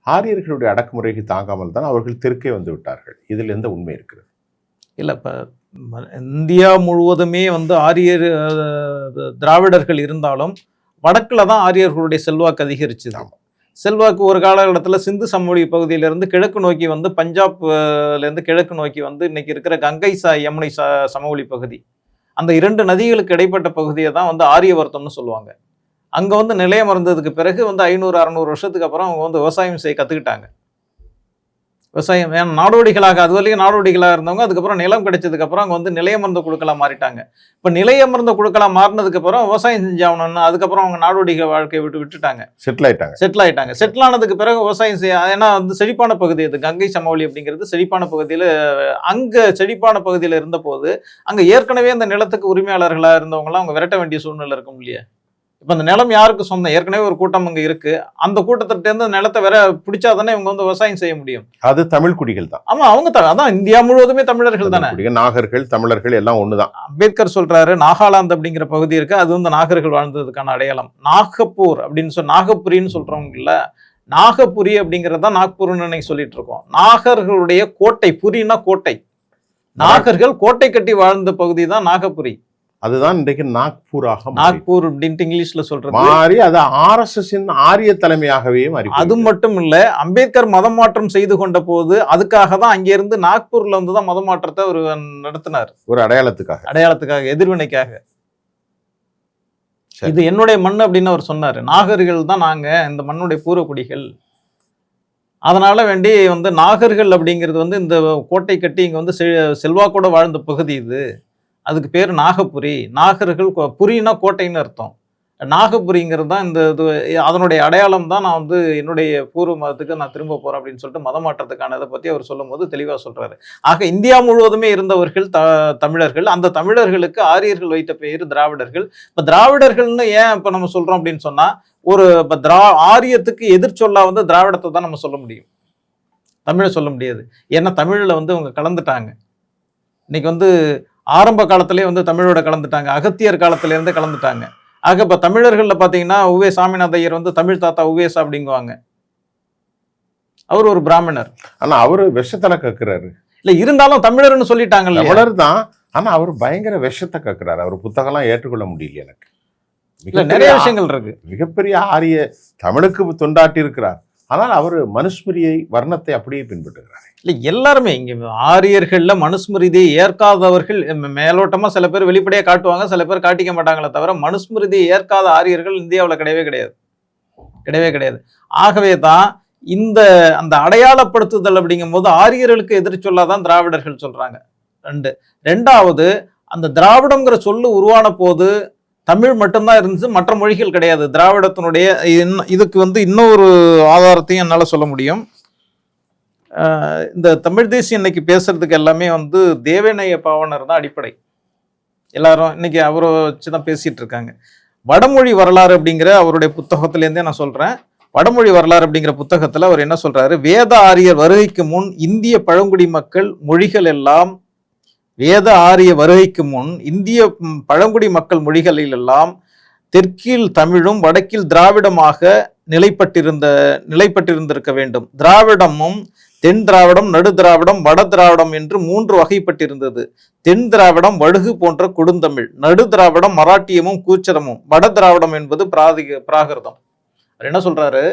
ஆரியர்களுடைய அடக்குமுறைக்கு தாங்காமல் தான் அவர்கள் தெற்கே வந்து விட்டார்கள். இதில் எந்த உண்மை இருக்கிறது? இல்லை, இப்போ இந்தியா முழுவதுமே வந்து திராவிடர்கள் இருந்தாலும் வடக்குல தான் ஆரியர்களுடைய செல்வாக்கு அதிகரிச்சுதான். செல்வாக்கு ஒரு காலகட்டத்தில் சிந்து சமவெளி பகுதியிலிருந்து கிழக்கு நோக்கி வந்து பஞ்சாப்லேருந்து கிழக்கு நோக்கி வந்து இன்னைக்கு இருக்கிற கங்கை யமுனை சமவெளி பகுதி, அந்த 2 நதிகளுக்கு இடைப்பட்ட பகுதியை தான் வந்து ஆரியவர்த்தம்னு சொல்லுவாங்க. அங்கே வந்து நிலையம் இருந்ததுக்கு பிறகு வந்து 500-600 வருஷத்துக்கு அப்புறம் அவங்க வந்து விவசாயம் செய்ய கற்றுக்கிட்டாங்க. விவசாயம் ஏன்னா நாடோடிகளாக, அது வரைக்கும் நாடோடிகளாக இருந்தவங்க அதுக்கப்புறம் நிலம் கிடைச்சதுக்கப்புறம் அங்கே வந்து நிலையமர்ந்த குழுக்களாக மாறிட்டாங்க. இப்போ நிலையமர்ந்த குழுக்களாக மாறினதுக்கப்புறம் விவசாயம் செஞ்சாகணும்னு அதுக்கப்புறம் அவங்க நாடோடிகள் வாழ்க்கையை விட்டுட்டாங்க, செட்டில் ஆயிட்டாங்க. செட்டில் ஆனதுக்கு பிறகு விவசாயம் செய்ய, ஏன்னா வந்து செழிப்பான பகுதி அது, கங்கை சமவெளி அப்படிங்கிறது செழிப்பான பகுதியில். அங்கே செழிப்பான பகுதியில் இருந்த போது அங்கே ஏற்கனவே அந்த நிலத்துக்கு உரிமையாளர்களாக இருந்தவங்களாம் அவங்க விரட்ட வேண்டிய சூழ்நிலை இருக்கும் இல்லையா? இப்போ அந்த நிலம் யாருக்கு சொந்தம்? ஏற்கனவே ஒரு கூட்டம் அங்கே இருக்கு, அந்த கூட்டத்திட்டேருந்து நிலத்தை வேற பிடிச்சாதானே இவங்க வந்து விவசாயம் செய்ய முடியும். அது தமிழ் குடிகள் தான். ஆமா, அவங்க அதான் இந்தியா முழுவதுமே தமிழர்கள் தானே. நாகர்கள் தமிழர்கள் எல்லாம் ஒண்ணுதான். அம்பேத்கர் சொல்றாரு, நாகாலாந்து அப்படிங்கிற பகுதி இருக்கு, அது வந்து நாகர்கள் வாழ்ந்ததுக்கான அடையாளம். நாகப்பூர் அப்படின்னு சொல்லி நாகபுரின்னு சொல்றவங்க இல்ல, நாகபுரி அப்படிங்கிறது தான் நாக்பூர்னு இன்னைக்கு சொல்லிட்டு இருக்கோம். நாகர்களுடைய கோட்டை, புரினா கோட்டை, நாகர்கள் கோட்டை கட்டி வாழ்ந்த பகுதி தான் நாகபுரி. அதுதான் இன்றைக்கு நாக்பூராக, நாக்பூர் அப்படின்ட்டு இங்கிலீஷ்ல சொல்றது மாறி அது ஆர்எஸ்எஸ் ஆரிய தலைமையாகவே மாறி. அது மட்டும் இல்ல, அம்பேத்கர் மதம் மாற்றம் செய்து கொண்ட போது அதுக்காக தான் அங்கே இருந்து நாக்பூர்ல வந்து தான் மத மாற்றத்தை அவர் நடத்தினார், ஒரு அடையாளத்துக்காக எதிர்வினைக்காக. இது என்னுடைய மண் அப்படின்னு அவர் சொன்னாரு. நாகர்கள் தான் நாங்க, இந்த மண்ணுடைய பூர்வக்குடிகள். அதனால வேண்டி வந்து நாகர்கள் அப்படிங்கிறது வந்து இந்த கோட்டை கட்டி இங்க வந்து செல்வாக்கோட வாழ்ந்த பகுதி இது. அதுக்கு பேர் நாகபுரி. நாகர்கள், புரினா கோட்டைன்னு அர்த்தம். நாகபுரிங்கிறது தான் இந்த இது, அதனுடைய அடையாளம் தான் நான் வந்து என்னுடைய பூர்வ மதத்துக்கு நான் திரும்ப போகிறேன் அப்படின்னு சொல்லிட்டு மதம் மாற்றத்துக்கானதை பற்றி அவர் சொல்லும்போது தெளிவாக சொல்கிறாரு. ஆக இந்தியா முழுவதுமே இருந்தவர்கள் தமிழர்கள். அந்த தமிழர்களுக்கு ஆரியர்கள் வைத்த பெயர் திராவிடர்கள். இப்போ திராவிடர்கள்னு ஏன் இப்போ நம்ம சொல்கிறோம் அப்படின்னு சொன்னால், ஒரு இப்போ ஆரியத்துக்கு எதிர்ச்சொல்லா வந்து திராவிடத்தை தான் நம்ம சொல்ல முடியும், தமிழை சொல்ல முடியாது. ஏன்னா தமிழில் வந்து அவங்க கலந்துட்டாங்க. இன்னைக்கு வந்து ஆரம்ப காலத்திலே வந்து தமிழோட கலந்துட்டாங்க, அகத்தியர் காலத்திலேருந்து கலந்துட்டாங்க. ஆக இப்போ தமிழர்களில் பார்த்தீங்கன்னா உவே சாமிநாத ஐயர் வந்து தமிழ் தாத்தா உவேசா அப்படிங்குவாங்க. அவர் ஒரு பிராமணர். ஆனா அவரு விஷத்தலை கக்குறாரு. இல்லை இருந்தாலும் தமிழர்னு சொல்லிட்டாங்க. தமிழர் தான், ஆனா அவர் பயங்கர விஷத்தை கக்குறாரு. அவர் புத்தகம்லாம் ஏற்றுக்கொள்ள முடியல எனக்கு. இல்லை நிறைய விஷயங்கள் இருக்கு. மிகப்பெரிய ஆரிய தமிழுக்கு தொண்டாட்டி இருக்கிறார். ஆனால் அவர் மனுஸ்மிரியை வர்ணத்தை அப்படியே பின்பற்றுகிறார். இல்லை எல்லாருமே இங்கே ஆரியர்களில் மனுஸ்மிருதியை ஏற்காதவர்கள் மேலோட்டமாக சில பேர் வெளிப்படையாக காட்டுவாங்க, சில பேர் காட்டிக்க மாட்டாங்களே தவிர மனுஸ்மிருதியை ஏற்காத ஆரியர்கள் இந்தியாவில் கிடையவே கிடையாது, கிடையவே கிடையாது. ஆகவே தான் இந்த அந்த அடையாளப்படுத்துதல் அப்படிங்கும் போது ஆரியர்களுக்கு எதிர்ச்சொல்லாதான் திராவிடர்கள் சொல்றாங்க. ரெண்டாவது அந்த திராவிடங்கிற சொல்லு உருவான போது தமிழ் மட்டும்தான் இருந்துச்சு, மற்ற மொழிகள் கிடையாது. திராவிடத்தினுடைய இதுக்கு வந்து இன்னொரு ஆதாரத்தையும் என்னால் சொல்ல முடியும். இந்த தமிழ் தேசியம் இன்னைக்கு பேசுறதுக்கு எல்லாமே வந்து தேவநேய பாவனர் தான் அடிப்படை. எல்லாரும் இன்னைக்கு அவரை வச்சு தான் பேசிட்டு இருக்காங்க. வடமொழி வரலாறு அப்படிங்கிற அவருடைய புத்தகத்திலேருந்தே நான் சொல்றேன். வடமொழி வரலாறு அப்படிங்கிற புத்தகத்துல அவர் என்ன சொல்றாரு, வேத ஆரியர் வருகைக்கு முன் இந்திய பழங்குடி மக்கள் மொழிகள் எல்லாம், வேத ஆரிய வருகைக்கு முன் இந்திய பழங்குடி மக்கள் மொழிகளில் எல்லாம் தெற்கில் தமிழும் வடக்கில் திராவிடமாக நிலைப்பட்டிருந்திருக்க வேண்டும். திராவிடமும் தென் திராவிடம், நடு திராவிடம், வட திராவிடம் என்று 3 வகைப்பட்டிருந்தது. தென் திராவிடம் வடுகு போன்ற கொடுந்தமிழ், நடு திராவிடம் மராட்டியமும் கூச்சரமும், வட திராவிடம் என்பது பிராகிருதம். அவர் என்ன சொல்றாரு,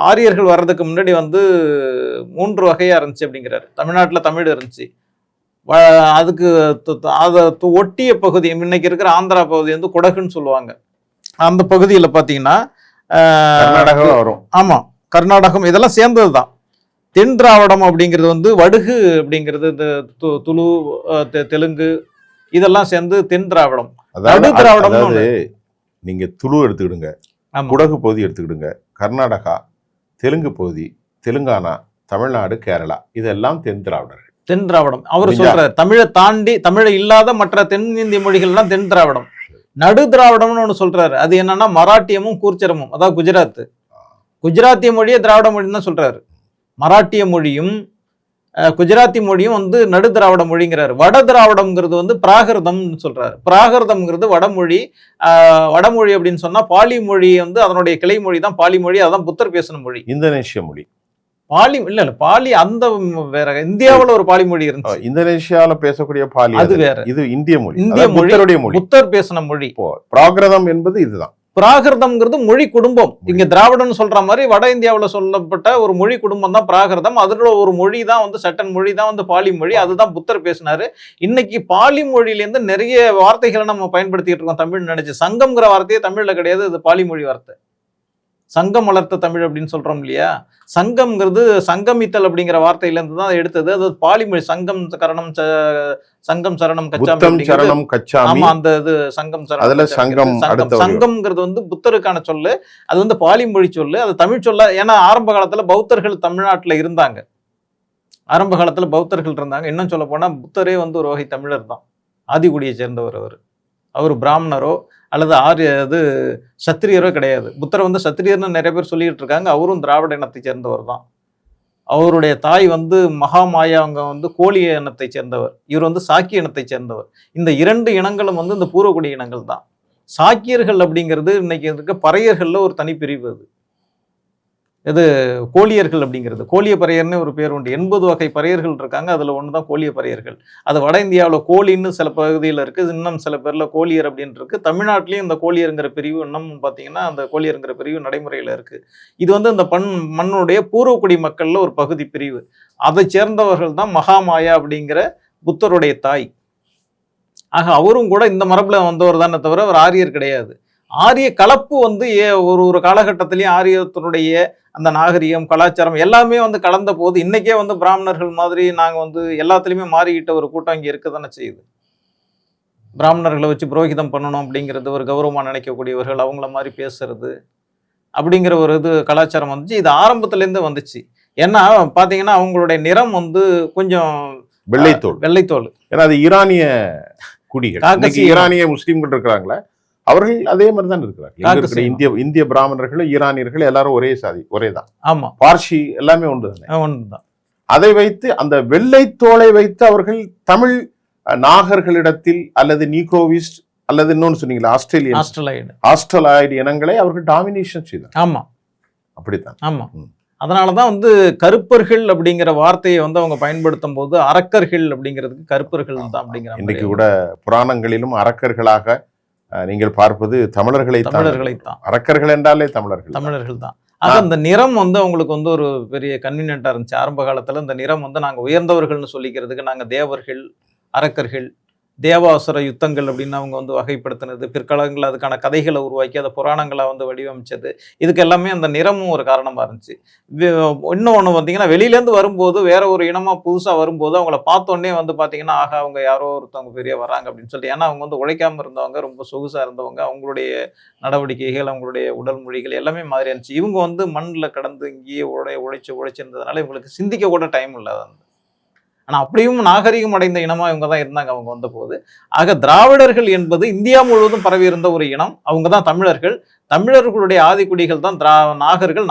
ஆரியர்கள் வர்றதுக்கு முன்னாடி வந்து 3 வகையா இருந்துச்சு அப்படிங்கிறாரு. தமிழ்நாட்டில் தமிழ் இருந்துச்சு, அதுக்கு அதை ஒட்டிய பகுதி இன்னைக்கு இருக்கிற ஆந்திரா பகுதி வந்து குடகுன்னு சொல்லுவாங்க. அந்த பகுதியில் பார்த்தீங்கன்னா கர்நாடகம் வரும். ஆமாம், கர்நாடகம் இதெல்லாம் சேர்ந்தது தான். தென் திராவிடம் அப்படிங்கிறது வந்து வடுகு அப்படிங்கிறது இந்த துளு, தெலுங்கு இதெல்லாம் சேர்ந்து தென் திராவிடம். நடு திராவிடம் நீங்க துளு எடுத்துக்கிடுங்க, குடகு பகுதி எடுத்துக்கிடுங்க, கர்நாடகா, தெலுங்கு பகுதி, தெலுங்கானா, தமிழ்நாடு, கேரளா, இதெல்லாம் தென் திராவிடர்கள். தென் திராவிடம் அவர் சொல்றாரு. தமிழை தாண்டி, தமிழை இல்லாத மற்ற தென்னிந்திய மொழிகள்லாம் தென் திராவிடம். நடு திராவிடம்னு ஒன்று சொல்றாரு. அது என்னன்னா மராட்டியமும் கூர்ச்சரமும், அதாவது குஜராத்திய மொழியே திராவிட மொழின்னு தான் சொல்றாரு. மராட்டிய மொழியும் குஜராத்தி மொழியும் வந்து நடு திராவிட மொழிங்கிறாரு. வட திராவிடம்ங்கிறது வந்து பிராகிருதம்னு சொல்றாரு. பிராகிருதம்ங்கிறது வடமொழி. வடமொழி அப்படின்னு சொன்னா பாலி மொழி வந்து அதனுடைய கிளை மொழி தான் பாலி மொழி. அதான் புத்தர் பேசின மொழி. இந்தோனேஷிய மொழி பாலி இல்ல பாலி அந்த வேற. இந்தியாவில் ஒரு பாலி மொழி இருந்துச்சு, இந்தோனேஷியால பேசக்கூடிய பாலி அது வேற. இது இந்திய மொழி, இந்திய மொழி, புத்தர் பேசின மொழி. பிராகிருதம் என்பது இதுதான். பிராகிருதம்ங்கிறது மொழி குடும்பம். இங்க திராவிடம்னு சொல்ற மாதிரி வட இந்தியாவில் சொல்லப்பட்ட ஒரு மொழி குடும்பம் தான் பிராகிருதம். அதுல ஒரு மொழி தான் வந்து சட்டன் மொழி தான் வந்து பாலி மொழி. அதுதான் புத்தர் பேசினாரு. இன்னைக்கு பாலி மொழியிலேருந்து நிறைய வார்த்தைகளை நம்ம பயன்படுத்திட்டு இருக்கோம் தமிழ் நினைச்சு. சங்கம்ங்கிற வார்த்தையே தமிழ்ல கிடையாது, அது பாலி மொழி வார்த்தை. சங்கம் வளர்த்த தமிழ் அப்படின்னு சொல்றோம் இல்லையா, சங்கம்ங்கிறது சங்கமித்தல் அப்படிங்கிற வார்த்தையிலேருந்து தான் எடுத்தது. அது பாலிமொழி. சங்கம் சரணம் கச்சாமி. ஆமா, அந்த இது சங்கம் சங்கம்ங்கிறது வந்து புத்தருக்கான சொல்லு. அது வந்து பாலிமொழி சொல்லு, அது தமிழ் சொல்ல. ஏன்னா ஆரம்ப காலத்துல பௌத்தர்கள் தமிழ்நாட்டுல இருந்தாங்க. ஆரம்ப காலத்துல பௌத்தர்கள் இருந்தாங்க. இன்னும் சொல்ல போனா புத்தரே வந்து ஒரு வகை தமிழர் தான். ஆதிகுடியை சேர்ந்தவர். அவர் பிராமணரோ அல்லது சத்திரியரோ கிடையாது. புத்தரை வந்து சத்திரியர்னு நிறைய பேர் சொல்லிட்டு இருக்காங்க. அவரும் திராவிட இனத்தை சேர்ந்தவர் தான். அவருடைய தாய் வந்து மகாமாயா, அவங்க வந்து கோழி இனத்தை சேர்ந்தவர். இவர் வந்து சாக்கிய இனத்தை சேர்ந்தவர். இந்த 2 இனங்களும் வந்து இந்த பூர்வகுடி இனங்கள் தான். சாக்கியர்கள் அப்படிங்கிறது இன்னைக்கு இருக்க பறையர்கள்ல ஒரு தனிப்பிரிவு. இது கோழியர்கள் அப்படிங்கிறது. கோழிய பறையர்னு ஒரு பேர் உண்டு. 80 வகை பறையர்கள் இருக்காங்க. அதுல ஒண்ணுதான் கோழிய பறையர்கள். அது வட இந்தியாவில் கோழின்னு சில பகுதியில் இருக்கு, இன்னும் சில பேர்ல கோழியர் அப்படின்னு இருக்கு. தமிழ்நாட்டிலையும் இந்த கோழியருங்கிற பிரிவு இன்னும் பார்த்தீங்கன்னா அந்த கோழியருங்கிற பிரிவு நடைமுறையில இருக்கு. இது வந்து இந்த மண்ணுடைய பூர்வக்குடி மக்கள்ல ஒரு பகுதி பிரிவு. அதை சேர்ந்தவர்கள் தான் மகாமாயா அப்படிங்கிற புத்தருடைய தாய். ஆக அவரும் கூட இந்த மரபுல வந்தவர் தானே தவிர அவர் ஆரியர் கிடையாது. ஆரிய கலப்பு வந்து ஒரு காலகட்டத்திலேயே ஆரியத்தினுடைய அந்த நாகரிகம், கலாச்சாரம் எல்லாமே வந்து கலந்த போது இன்னைக்கே வந்து பிராமணர்கள் மாதிரி நாங்கள் வந்து எல்லாத்துலேயுமே மாறிக்கிட்ட ஒரு கூட்டம் இங்கே இருக்க தானே செய்யுது. பிராமணர்களை வச்சு புரோகிதம் பண்ணணும் அப்படிங்கிறது ஒரு கௌரவமாக நினைக்கக்கூடியவர்கள், அவங்கள மாதிரி பேசுறது அப்படிங்கிற ஒரு இது கலாச்சாரம் வந்துச்சு. இது ஆரம்பத்துலேருந்து வந்துச்சு. ஏன்னா பார்த்தீங்கன்னா அவங்களுடைய நிறம் வந்து கொஞ்சம் வெள்ளைத்தோல். வெள்ளைத்தோல். ஏன்னா அது ஈரானிய குடிகள். காக்கசி ஈரானிய முஸ்லீம்கள் இருக்கிறாங்களா, அவர்கள் அதே மாதிரி தான் இருக்கிறாங்க. இந்திய பிராமணர்கள், ஈரானியர்கள் எல்லாரும் ஒரே சாதி, ஒரே தான். ஆமா, பார்சி எல்லாமே ஒன்று தானே. ஒன்றுதான். அதை வைத்து அந்த வெள்ளைத்தோலை வைத்து அவர்கள் தமிழ் நாகர்களிடத்தில் அல்லது நீக்ரோவிஸ்ட் அல்லது இன்னொன்னு சொன்னீங்களா ஆஸ்ட்ரலாய்டு இனங்களை அவர்கள் டாமினேஷன் செய்தார். ஆமா, அப்படித்தான். ஆமா. அதனாலதான் வந்து கருப்பர்கள் அப்படிங்கிற வார்த்தையை வந்து அவங்க பயன்படுத்தும் போது அரக்கர்கள் அப்படிங்கிறதுக்கு கருப்பர்கள் தான் அப்படிங்கிற. இன்னைக்கு கூட புராணங்களிலும் அரக்கர்களாக நீங்கள் பார்ப்பது தமிழர்களை தான். அரக்கர்கள் என்றாலே தமிழர்கள் தான். ஆக அந்த நிறம் வந்து அவங்களுக்கு வந்து ஒரு பெரிய கன்வீனியன்ட்டா இருந்துச்சு ஆரம்ப காலத்துல. இந்த நிறம் வந்து நாங்க உயர்ந்தவர்கள்னு சொல்லிக்கிறதுக்கு நாங்க தேவர்கள், அரக்கர்கள், தேவாசுர யுத்தங்கள் அப்படின்னு அவங்க வந்து வகைப்படுத்தினது, பிற்காலங்களில் அதுக்கான கதைகளை உருவாக்கி அதை புராணங்களை வந்து வடிவமைச்சது, இதுக்கு எல்லாமே அந்த நிறமும் ஒரு காரணமாக இருந்துச்சு. இன்னொன்று பார்த்தீங்கன்னா வெளியிலேருந்து வரும்போது வேற ஒரு இனமாக புதுசாக வரும்போது அவங்கள பார்த்தோன்னே வந்து பார்த்தீங்கன்னா ஆகா அவங்க யாரோ ஒருத்தவங்க பெரிய வராங்க அப்படின்னு சொல்லிட்டு. ஏன்னா அவங்க வந்து உழைக்காமல் இருந்தவங்க, ரொம்ப சொகுசாக இருந்தவங்க, அவங்களுடைய நடவடிக்கைகள், அவங்களுடைய உடல் மொழிகள் எல்லாமே மாதிரி இருந்துச்சு. இவங்க வந்து மண்ணில் கடந்து இங்கேயே உழைச்சிருந்ததுனால இவங்களுக்கு சிந்திக்க கூட டைம் இல்லாத. ஆனால் அப்படியும் நாகரிகம் அடைந்த இனமாக இவங்க தான் இருந்தாங்க அவங்க வந்த போது. ஆக திராவிடர்கள் என்பது இந்தியா முழுவதும் பரவி இருந்த ஒரு இனம். அவங்க தான் தமிழர்கள். தமிழர்களுடைய ஆதிக்குடிகள் தான் நாகர்கள்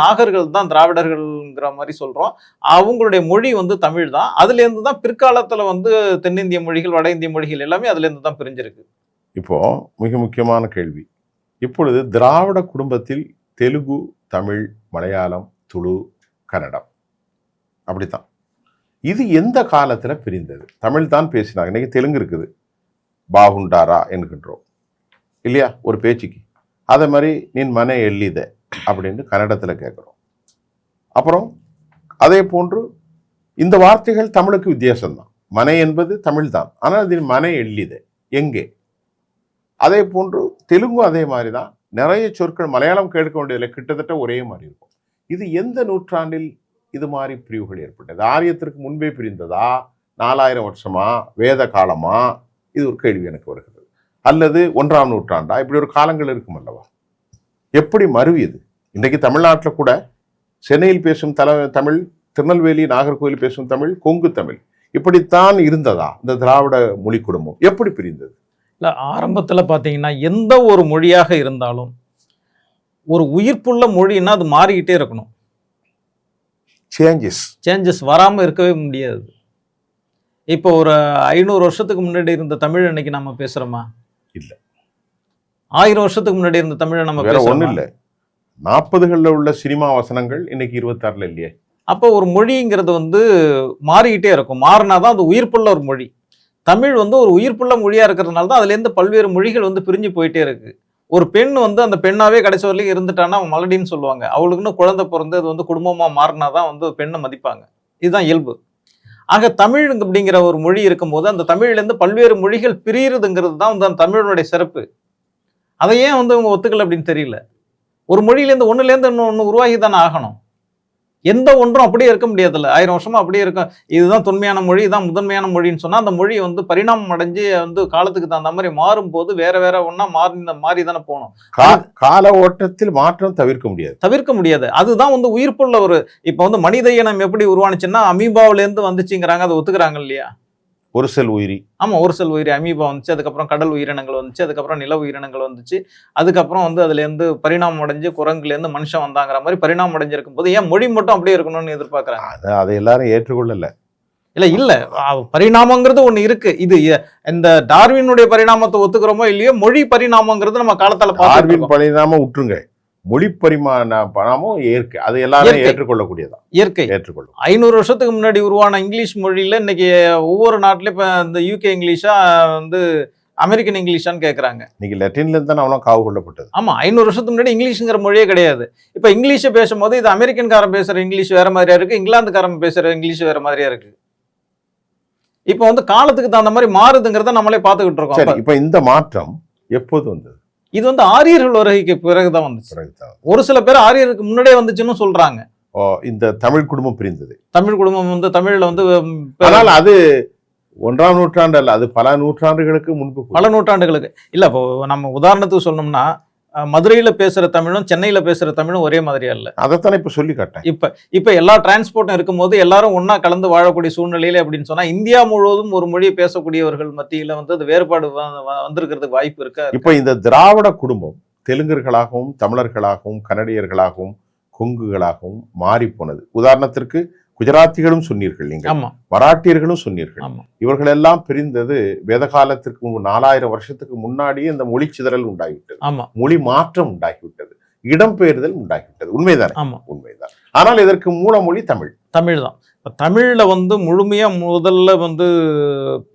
தான் திராவிடர்கள்ங்கிற மாதிரி சொல்கிறோம். அவங்களுடைய மொழி வந்து தமிழ் தான். அதுலேருந்து தான் பிற்காலத்தில் வந்து தென்னிந்திய மொழிகள், வட இந்திய மொழிகள் எல்லாமே அதுலேருந்து தான் பிரிஞ்சிருக்கு. இப்போ மிக முக்கியமான கேள்வி, இப்பொழுது திராவிட குடும்பத்தில் தெலுங்கு, தமிழ், மலையாளம், துளு, கன்னடம் அப்படித்தான். இது எந்த காலத்துல பிரிந்தது? தமிழ் தான் பேசினாங்க, இன்னைக்கு தெலுங்கு இருக்குது, பாகுண்டாரா என்கின்றோம் இல்லையா ஒரு பேச்சுக்கு. அதே மாதிரி நின் மனை எள்ளித அப்படின்னு கன்னடத்துல கேட்குறோம். அப்புறம் அதே போன்று இந்த வார்த்தைகள் தமிழுக்கு வித்தியாசம்தான். மனை என்பது தமிழ் தான், ஆனால் இது மனை எள்ளித எங்கே. அதே போன்று தெலுங்கு அதே மாதிரி தான். நிறைய சொற்கள் மலையாளம் கேட்க வேண்டியதில்லை, கிட்டத்தட்ட ஒரே மாதிரி இருக்கும். இது எந்த நூற்றாண்டில் இது மாதிரி பிரிவுகள் ஏற்பட்டது? ஆரியத்திற்கு முன்பே பிரிந்ததா, 4000 வருஷமா, வேத காலமா? இது ஒரு கேள்வி எனக்கு வருகிறது. அல்லது 1ஆம் நூற்றாண்டா? இப்படி ஒரு காலங்கள் இருக்கும் அல்லவா? எப்படி மருவியது? இன்றைக்கு தமிழ்நாட்டில் கூட சென்னையில் பேசும் தமிழ், திருநெல்வேலி, நாகர்கோவில் பேசும் தமிழ், கொங்கு தமிழ், இப்படித்தான் இருந்ததா இந்த திராவிட மொழி குடும்பம்? எப்படி பிரிந்தது? இல்லை, ஆரம்பத்தில் பார்த்தீங்கன்னா எந்த ஒரு மொழியாக இருந்தாலும் ஒரு உயிர்ப்புள்ள மொழின்னா அது மாறிக்கிட்டே இருக்கணும். சேஞ்சஸ் வராமல் இருக்கவே முடியாது. இப்போ ஒரு 500 வருஷத்துக்கு முன்னாடி இருந்த தமிழ் இன்னைக்கு நம்ம பேசுறோமா? இல்லை. 1000 வருஷத்துக்கு முன்னாடி இருந்த தமிழை நம்ம பேசுறோம் இல்லை. 40களில் உள்ள சினிமா வசனங்கள் இன்னைக்கு 26ல் இல்லையே. அப்போ ஒரு மொழிங்கிறது வந்து மாறிக்கிட்டே இருக்கும். மாறினாதான் அது உயிர்ப்புள்ள ஒரு மொழி. தமிழ் வந்து ஒரு உயிர்ப்புள்ள மொழியா இருக்கிறதுனால தான் அதுலேருந்து பல்வேறு மொழிகள் வந்து பிரிஞ்சு போயிட்டே இருக்கு. ஒரு பெண் வந்து அந்த பெண்ணாவே கடைசி வரலையும் இருந்துட்டான்னா அவன் மலடின்னு சொல்லுவாங்க. அவளுக்குன்னு குழந்தை பிறந்து அது வந்து குடும்பமாக மாறினாதான் வந்து பெண்ணை மதிப்பாங்க. இதுதான் இயல்பு. ஆக தமிழ் அப்படிங்கிற ஒரு மொழி இருக்கும்போது அந்த தமிழ்லேருந்து பல்வேறு மொழிகள் பிரியுறதுங்கிறது தான் வந்து அந்த தமிழனுடைய சிறப்பு. அதை ஏன் வந்து அவங்க ஒத்துக்கல அப்படின்னு தெரியல. ஒரு மொழியிலேருந்து ஒன்றுலேருந்து இன்னொன்று உருவாகி தானே ஆகணும். எந்த ஒன்றும் அப்படியே இருக்க முடியாதுல்ல. 1000 வருஷமா அப்படியே இருக்கும். இதுதான் தொன்மையான மொழி, இதுதான் முதன்மையான மொழின்னு சொன்னா அந்த மொழி வந்து பரிணாமம் அடைஞ்சு வந்து காலத்துக்கு தகுந்த மாதிரி மாறும் போது வேற ஒன்னா மாறி தானே போகணும். கால ஓட்டத்தில் மாற்றம் தவிர்க்க முடியாது. அதுதான் வந்து உயிர்ப்புள்ள ஒரு. இப்ப வந்து மனித இனம் எப்படி உருவானுச்சுன்னா அமீபாவில இருந்து வந்துச்சுங்கிறாங்க. அதை ஒத்துக்கிறாங்க இல்லையா? ஒரு செல் உயிரி. ஆமா, ஒரு செல் உயிரி அமீபா வந்துச்சு. அதுக்கப்புறம் கடல் உயிரினங்கள் வந்துச்சு. அதுக்கப்புறம் நில உயிரினங்கள் வந்துச்சு. அதுக்கப்புறம் வந்து அதுல இருந்து பரிணாமம் அடைஞ்சு குரங்குல இருந்து மனுஷன் வந்தாங்கிற மாதிரி பரிணாமம் அடைஞ்சிருக்கும் போது ஏன் மொழி மட்டும் அப்படியே இருக்கணும்னு எதிர்பார்க்கறாங்க? அதை எல்லாரும் ஏற்றுக்கொள்ளல. இல்ல பரிணாமங்கிறது ஒண்ணு இருக்கு. இது இந்த டார்வினுடைய பரிணாமத்தை ஒத்துக்கிறோமோ இல்லையோ, மொழி பரிணாமங்கிறது நம்ம காலத்தால டார்வின் பரிணாமம் விட்டுருங்க, மொழி பரிமாணமும் இயற்கை, அது எல்லாரும் ஏற்றுக்கொள்ளக்கூடியதான். இயற்கை ஏற்றுக்கொள்ளும். 500 வருஷத்துக்கு முன்னாடி உருவான இங்கிலீஷ் மொழியில இன்னைக்கு ஒவ்வொரு நாட்டிலும் இப்ப இந்த யூகே இங்கிலீஷா வந்து அமெரிக்கன் இங்கிலீஷான்னு கேட்கறாங்க. இன்னைக்கு லெட்டின்ல இருந்து தான் அவ்வளோ காவு கொள்ளப்பட்டது. ஆமா, 500 வருஷத்துக்கு முன்னாடி இங்கிலீஷுங்கிற மொழியே கிடையாது. இப்ப இங்கிலீஷை பேசும்போது இது அமெரிக்கன்காரன் பேசுற இங்கிலீஷ் வேற மாதிரியா இருக்கு, இங்கிலாந்துக்காரன் பேசுற இங்கிலீஷ் வேற மாதிரியா இருக்கு. இப்ப வந்து காலத்துக்கு தகுந்த மாதிரி மாறுதுங்கிறத நம்மளே பார்த்துக்கிட்டு இருக்கோம். இப்ப இந்த மாற்றம் எப்போது வந்தது? இது வந்து ஆரியர்கள் வருகைக்கு பிறகுதான் வந்துச்சு. ஒரு சில பேர் ஆரியருக்கு முன்னாடியே வந்துச்சுன்னு சொல்றாங்க. இந்த தமிழ் குடும்பம் பிரிந்தது. தமிழ் குடும்பம் வந்து தமிழ்ல வந்து அது 1ஆம் நூற்றாண்டு அல்ல, அது பல நூற்றாண்டுகளுக்கு முன்பு. பல நூற்றாண்டுகளுக்கு இல்ல. இப்போ நம்ம உதாரணத்துக்கு சொல்லணும்னா மதுரையில பேசுற தமிழும் சென்னையில பேசுற தமிழும் ஒரே மாதிரியா இல்ல. அதைத்தானே இப்ப சொல்லி காட்டேன். இப்ப எல்லா டிரான்ஸ்போர்ட்டும் இருக்கும்போது எல்லாரும் ஒன்னா கலந்து வாழக்கூடிய சூழ்நிலையில அப்படின்னு சொன்னா இந்தியா முழுவதும் ஒரு மொழியை பேசக்கூடியவர்கள் மத்தியில வந்து அது வேறுபாடு வந்திருக்கிறதுக்கு வாய்ப்பு இருக்கா? இப்ப இந்த திராவிட குடும்பம் தெலுங்கர்களாகவும் தமிழர்களாகவும் கன்னடியர்களாகவும் கொங்குகளாகவும் மாறி போனது. உதாரணத்திற்கு குஜராத்திகளும் சொன்னீர்கள், நீங்கள் மராட்டியர்களும் சொன்னீர்கள். இவர்கள் எல்லாம் பிரிந்தது வேத காலத்திற்கு 4000 வருஷத்துக்கு முன்னாடியே இந்த மொழி சிதறல் உண்டாகிவிட்டது, மொழி மாற்றம் உண்டாகிவிட்டது, இடம்பெயர்தல் உண்டாகிவிட்டது. உண்மைதான், உண்மைதான். ஆனால் இதற்கு மூலமொழி தமிழ் தான். தமிழ்ல வந்து முழுமையா முதல்ல வந்து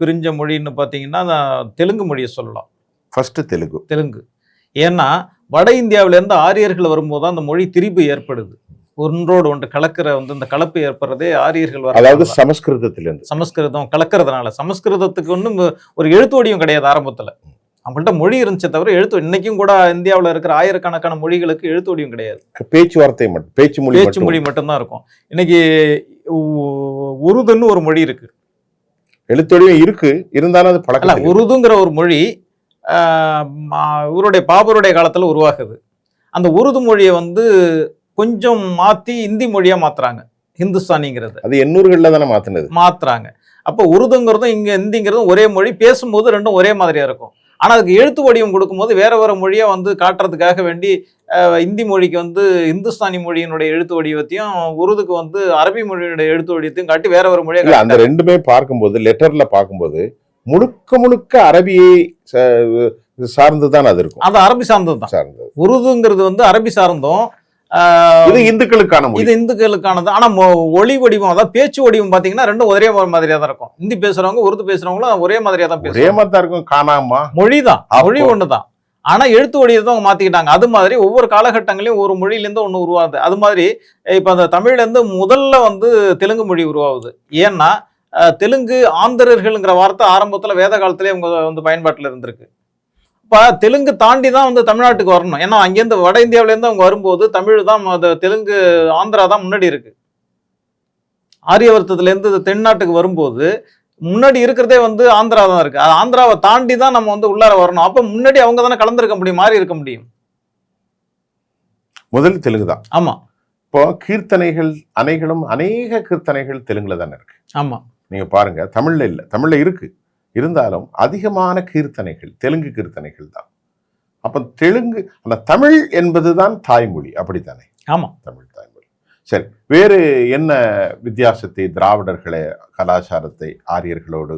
பிரிஞ்ச மொழின்னு பாத்தீங்கன்னா தெலுங்கு மொழியை சொல்லலாம். ஃபர்ஸ்ட் தெலுங்கு. ஏன்னா வட இந்தியாவில இருந்து ஆரியர்கள் வரும்போது அந்த மொழி திரிபு ஏற்படுது, ஒன்றோடு ஒன்று கலக்கிற வந்து இந்த கலப்பு ஏற்படுறதே ஆரியர்கள் வர, அதாவது சமஸ்கிருதத்திலிருந்து. சமஸ்கிருதம் கலக்கிறதுனால. சமஸ்கிருதத்துக்கு ஒன்றும் ஒரு எழுத்து வடிவம் கிடையாது ஆரம்பத்துல. அவங்கள்ட்ட மொழி இருந்துச்சே தவிர எழுத்து, இன்னைக்கும் கூட இந்தியாவில் இருக்கிற ஆயிரக்கணக்கான மொழிகளுக்கு எழுத்து வடிவம் கிடையாது. பேச்சுவார்த்தை மட்டும், பேச்சு மொழி மட்டும்தான் இருக்கும். இன்னைக்கு உருதுன்னு ஒரு மொழி இருக்கு, எழுத்து வடிவம் இருக்கு, இருந்தாலும் அது பழக்கம். உருதுங்கிற ஒரு மொழி இவருடைய பாபருடைய காலத்துல உருவாகுது. அந்த உருது மொழியை வந்து கொஞ்சம் மாத்தி இந்தி மொழியா மாத்துறாங்க, ஹிந்துஸ்தானிங்கிறது. அது 800களில் தானே மாத்துறாங்க. அப்போ உருதுங்கிறதும் இங்க இந்திங்கிறதும் ஒரே மொழி, பேசும்போது ரெண்டும் ஒரே மாதிரியா இருக்கும். ஆனா அதுக்கு எழுத்து வடிவம் கொடுக்கும்போது வேற மொழியா வந்து காட்டுறதுக்காக வேண்டி இந்தி மொழிக்கு வந்து இந்துஸ்தானி மொழியினுடைய எழுத்து வடிவத்தையும் உருதுக்கு வந்து அரபி மொழியினுடைய எழுத்து வடிவத்தையும் காட்டி வேற மொழியா. அந்த ரெண்டுமே பார்க்கும்போது, லெட்டர்ல பார்க்கும்போது முழுக்க அரபியை சார்ந்துதான் அது இருக்கும். அது அரபி சார்ந்ததுதான். உருதுங்கிறது வந்து அரபி சார்ந்தும், இது இந்துக்களுக்கான மொழி, இது இந்துக்களுக்கானது. ஆனா ஒளி வடிவம், அதாவது பேச்சு வடிவம் பாத்தீங்கன்னா ரெண்டும் ஒரே மாதிரியா தான் இருக்கும். இந்தி பேசுறவங்க உருது பேசுறவங்களும் ஒரே மாதிரியா தான் பேசுவாங்க, ஒரே மாதிரி தான் இருக்கும். காணாமா மொழிதான், மொழி ஒண்ணுதான். ஆனா எழுத்து வடிவத்தை அவங்க மாத்திக்கிட்டாங்க. அது மாதிரி ஒவ்வொரு காலகட்டங்களையும் ஒரு மொழியிலேருந்து ஒண்ணு உருவாகுது. அது மாதிரி இப்ப அந்த தமிழ்ல இருந்து முதல்ல வந்து தெலுங்கு மொழி உருவாகுது. ஏன்னா தெலுங்கு ஆந்திரர்கள்ங்கிற வார்த்தை ஆரம்பத்துல வேத காலத்திலே அவங்க வந்து பயன்பாட்டுல இருந்திருக்கு. இப்ப தெலுங்கு தாண்டி தான் வந்து தமிழ்நாட்டுக்கு வரணும். ஏன்னா அங்கேருந்து வட இந்தியாவில இருந்து அவங்க வரும்போது தமிழ் தான், தெலுங்கு ஆந்திரா தான் முன்னாடி இருக்கு. ஆரியவர்த்தத்துல இருந்து தென்னாட்டுக்கு வரும்போது முன்னாடி இருக்கிறதே வந்து ஆந்திரா தான் இருக்கு. ஆந்திராவை தாண்டி தான் நம்ம வந்து உள்ளார வரணும். அப்ப முன்னாடி அவங்க தானே கலந்துருக்க முடியும், மாறி இருக்க முடியும். முதல் தெலுங்கு தான். ஆமா. இப்போ கீர்த்தனைகள் அநேக கீர்த்தனைகள் தெலுங்குல தானே இருக்கு. ஆமா, நீங்க பாருங்க, தமிழ்ல இல்ல, தமிழ்ல இருக்கு, இருந்தாலும் அதிகமான கீர்த்தனைகள் தெலுங்கு கீர்த்தனைகள் தான். அப்ப தெலுங்கு, அந்த தமிழ் என்பதுதான் தாய்மொழி, அப்படித்தானே? ஆமா, தமிழ் தாய்மொழி. சரி, வேறு என்ன வித்தியாசத்தை, திராவிடர்களை கலாச்சாரத்தை ஆரியர்களோடு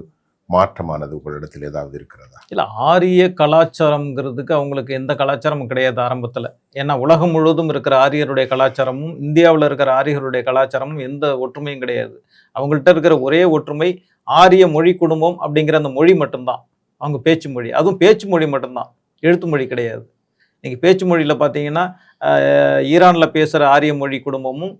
மாற்றமானது உங்களிடத்தில் ஏதாவது இருக்கிறதா? இல்ல, ஆரிய கலாச்சாரம்ங்கிறதுக்கு அவங்களுக்கு எந்த கலாச்சாரமும் கிடையாது ஆரம்பத்துல. ஏன்னா உலகம் முழுவதும் இருக்கிற ஆரியருடைய கலாச்சாரமும் இந்தியாவில் இருக்கிற ஆரியர்களுடைய கலாச்சாரமும் எந்த ஒற்றுமையும் கிடையாது. அவங்கள்ட்ட இருக்கிற ஒரே ஒற்றுமை ஆரிய மொழி குடும்பம் அப்படிங்கிற அந்த மொழி மட்டும்தான், அவங்க பேச்சு மொழி. அதுவும் பேச்சு மொழி மட்டும்தான், எழுத்து மொழி கிடையாது. நீங்கள் பேச்சு மொழியில் பார்த்தீங்கன்னா ஈரானில் பேசுகிற ஆரிய மொழி குடும்பமும்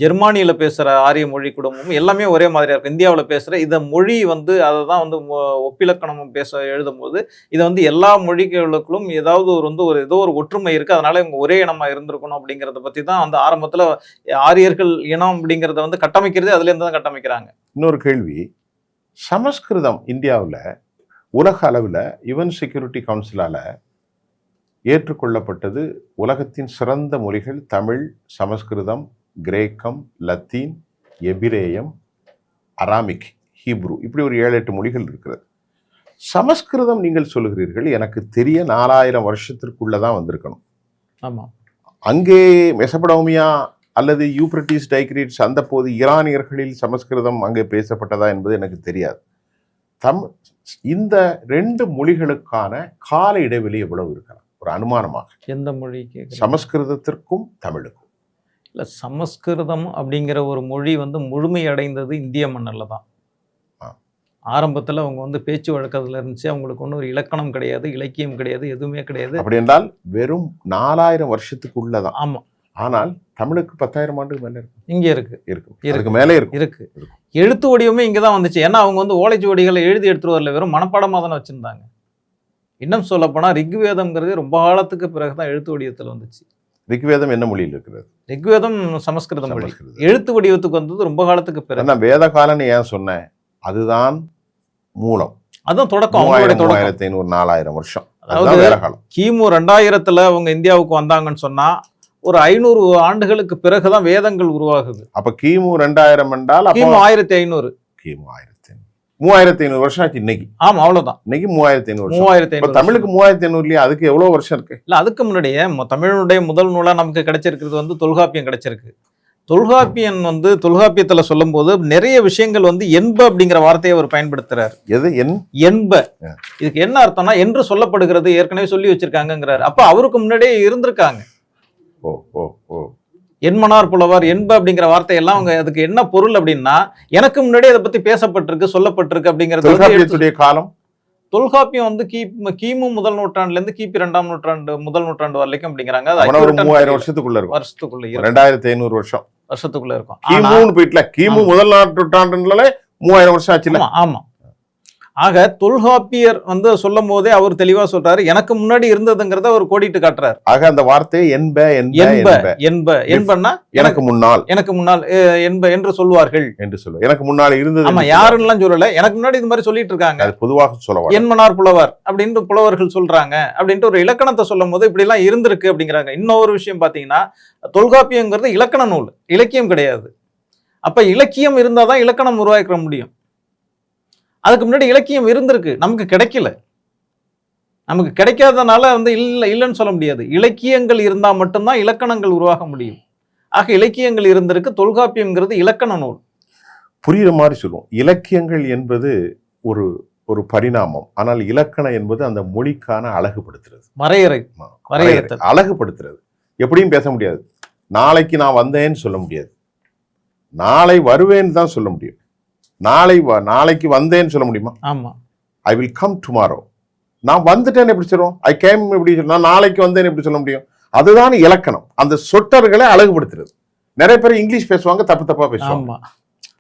ஜெர்மானியில் பேசுகிற ஆரிய மொழி குடும்பமும் எல்லாமே ஒரே மாதிரியாக இருக்கும். இந்தியாவில் பேசுகிற இந்த மொழி வந்து அதை தான் வந்து ஒப்பிலக்கணமும் எழுதும் போது இதை வந்து எல்லா மொழிகளுக்கும் ஏதாவது ஏதோ ஒரு ஒற்றுமை இருக்குது, அதனால இவங்க ஒரே இனமாக இருந்திருக்கணும் அப்படிங்கிறத பற்றி தான் அந்த ஆரம்பத்தில் ஆரியர்கள் இனம் அப்படிங்கிறத வந்து கட்டமைக்கிறதே அதுலேருந்து தான் கட்டமைக்கிறாங்க. இன்னொரு கேள்வி, சமஸ்கிருதம் இந்தியாவில் உலக அளவில் யுஎன் செக்யூரிட்டி கவுன்சிலால் ஏற்றுக்கொள்ளப்பட்டது. உலகத்தின் சிறந்த மொழிகள் தமிழ், சமஸ்கிருதம், கிரேக்கம், லத்தீன், எபிரேயம், அராமிக், ஹீப்ரு, இப்படி ஒரு 7-8 மொழிகள் இருக்கிறது. சமஸ்கிருதம் நீங்கள் சொல்லுகிறீர்கள், எனக்கு தெரிய 4000 வருஷத்திற்குள்ளதான் வந்திருக்கணும். ஆமாம். அங்கே மெசபடோமியா அல்லது யூப்ரட்டிஸ் டைக்ரீட்ஸ் அந்த போது ஈரானியர்களில் சமஸ்கிருதம் அங்கே பேசப்பட்டதா என்பது எனக்கு தெரியாது. இந்த 2 மொழிகளுக்கான கால இடைவெளி எவ்வளவு இருக்கலாம் ஒரு அனுமானமாக? எந்த மொழிக்கு? சமஸ்கிருதத்திற்கும் தமிழுக்கும். இல்லை, சமஸ்கிருதம் அப்படிங்கிற ஒரு மொழி வந்து முழுமை அடைந்தது இந்திய மண்ணில் தான். ஆரம்பத்தில் அவங்க வந்து பேச்சு வழக்கத்தில் இருந்துச்சு, அவங்களுக்கு ஒன்றும் ஒரு இலக்கணம் கிடையாது, இலக்கியம் கிடையாது, எதுவுமே கிடையாது. அப்படி என்றால் வெறும் 4000 வருஷத்துக்குள்ளதான். ஆமாம். ஆனால் தமிழுக்கு 10,000 ஆண்டுக்கு மேலே இருக்கு. இங்கே இருக்கு மேலே இருக்கு. எழுத்து வடிவமே இங்கே தான் வந்துச்சு. ஏன்னா அவங்க வந்து ஓலைச்சுவடிகளை எழுதி எடுத்துட்டு வரல, வெறும் மனப்பாடமாக தானே வச்சுருந்தாங்க. இன்னும் சொல்லப்போனால் ரிக்வேதம்ங்கிறது ரொம்ப காலத்துக்கு பிறகு தான் எழுத்து வடிவத்தில் வந்துச்சு. ரிக்வேதம் என்ன மொழியில் இருக்கிறது? ரிக்வேதம் சமஸ்கிருதம் மொழி. எழுத்து வடிவத்துக்கு வந்தது ரொம்ப காலத்துக்கு பிறகு. நான் வேத காலன்னு ஏன் சொன்னேன்? அதுதான் மூலம். அதுதான் தொடக்கம். அவங்களுடைய 3000, தொடக்கம் 3500, 4000 வருஷம். அதாவது அதுதான் வேற காலம். கிமு 2000 அவங்க இந்தியாவுக்கு வந்தாங்கன்னு சொன்னா ஒரு 500 ஆண்டுகளுக்கு பிறகுதான் வேதங்கள் உருவாகுது. அப்ப கிமு 2000 என்றால் கிமு 1500. கிமு 1500, 3500 வருஷம் ஆச்சு இன்னைக்கு. ஆமா, அவ்வளவுதான். இன்னைக்கு 3500 வருஷம். 3500. தமிழுக்கு 3500 இல்லையா? அதுக்கு எவ்வளவு வருஷம் இருக்கு? இல்ல, அதுக்கு முன்னாடியே தமிழனுடைய முதல் நூலா நமக்கு கிடைச்சிருக்கிறது தொல்காப்பியம் கிடைச்சிருக்கு. தொல்காப்பியன் தொல்காப்பியத்துல சொல்லும் போது நிறைய விஷயங்கள் என்ப அப்படிங்கிற வார்த்தையை அவர் பயன்படுத்துறாரு. எது என்ப? இதுக்கு என்ன அர்த்தம்னா என்று சொல்லப்படுகிறது, ஏற்கனவே சொல்லி வச்சிருக்காங்கிறாரு. அப்ப அவருக்கு முன்னாடியே இருந்திருக்காங்க. ஓ ஓ ஓ என்மனார் புலவர் என்ப அப்படிங்கிற வார்த்தையெல்லாம் அவங்க அதுக்கு என்ன பொருள் அப்படின்னா, எனக்கு முன்னாடியே அதை பத்தி பேசப்பட்டிருக்கு, சொல்லப்பட்டிருக்கு அப்படிங்கிறது. காலம் தொல்காப்பியம் கிமு முதல் நூற்றாண்டுல இருந்து கிபி 2ஆம் நூற்றாண்டு முதல் நூற்றாண்டு வரைக்கும் அப்படிங்கிறாங்க. அது ஒரு 3000 வருஷத்துக்குள்ள இருக்கும். 2500 வருஷம் வருஷத்துக்குள்ள இருக்கும். கிமுன்னு போயிட்டல. கிமு முதல் நூற்றாண்டுல 3000 வருஷம் ஆச்சுல. ஆமா. ஆக தொல்காப்பியர் சொல்லும் போதே அவர் தெளிவா சொல்றாரு, எனக்கு முன்னாடி இருந்ததுங்கிறத அவர் கோடிட்டு காட்டுறாரு. ஆக அந்த வார்த்தை என்ப என்பன்னா எனக்கு முன்னால், எனக்கு முன்னால் என்ப என்று சொல்வார்கள் என்று சொல்லுவார். எனக்கு முன்னால் இருந்தது. ஆமா, யாருன்னு சொல்லல, எனக்கு முன்னாடி இது மாதிரி சொல்லிட்டு இருக்காங்க. அது பொதுவாக சொல்லுவாங்க. என்மனார் புலவர் அப்படின்ட்டு புலவர்கள் சொல்றாங்க அப்படின்ட்டு ஒரு இலக்கணத்தை சொல்லும் போது இப்படி எல்லாம் இருந்திருக்கு அப்படிங்கிறாங்க. இன்னொரு விஷயம் பாத்தீங்கன்னா, தொல்காப்பியங்கிறது இலக்கண நூல், இலக்கியம் கிடையாது. அப்ப இலக்கியம் இருந்தாதான் இலக்கணம் உருவாக்க முடியும். அதுக்கு முன்னாடி இலக்கியம் இருந்திருக்கு, நமக்கு கிடைக்கல. நமக்கு கிடைக்காதனால இல்லைன்னு சொல்ல முடியாது. இலக்கியங்கள் இருந்தா மட்டும்தான் இலக்கணங்கள் உருவாக முடியும். ஆக இலக்கியங்கள் இருந்திருக்கு. தொல்காப்பியம்ங்கிறது இலக்கண நூல். புரியுற மாதிரி சொல்லுவோம். இலக்கியங்கள் என்பது ஒரு பரிணாமம். ஆனால் இலக்கணம் என்பது அந்த மொழிக்கான அழகுபடுத்துறது, அழகுபடுத்துறது. எப்படியும் பேச முடியாது. நாளைக்கு நான் வந்தேன்னு சொல்ல முடியாது, நாளை வருவேன்னு தான் சொல்ல முடியும். நாளைக்கு வந்தேன்னு சொல்ல முடியுமா? ஆமா. I will come tomorrow. நான் வந்துட்டேன்னு எப்படி சொல்லுவோம்? ஐ கேம் எப்படி சொல்ல? நான் நாளைக்கு வந்தேன்னு எப்படி சொல்ல முடியும்? அதுதான் இலக்கணம். அந்த சொற்றர்களை அழகுபடுத்துறது. நிறைய பேர் இங்கிலீஷ் பேசுவாங்க, தப்பா பேசுவாங்க.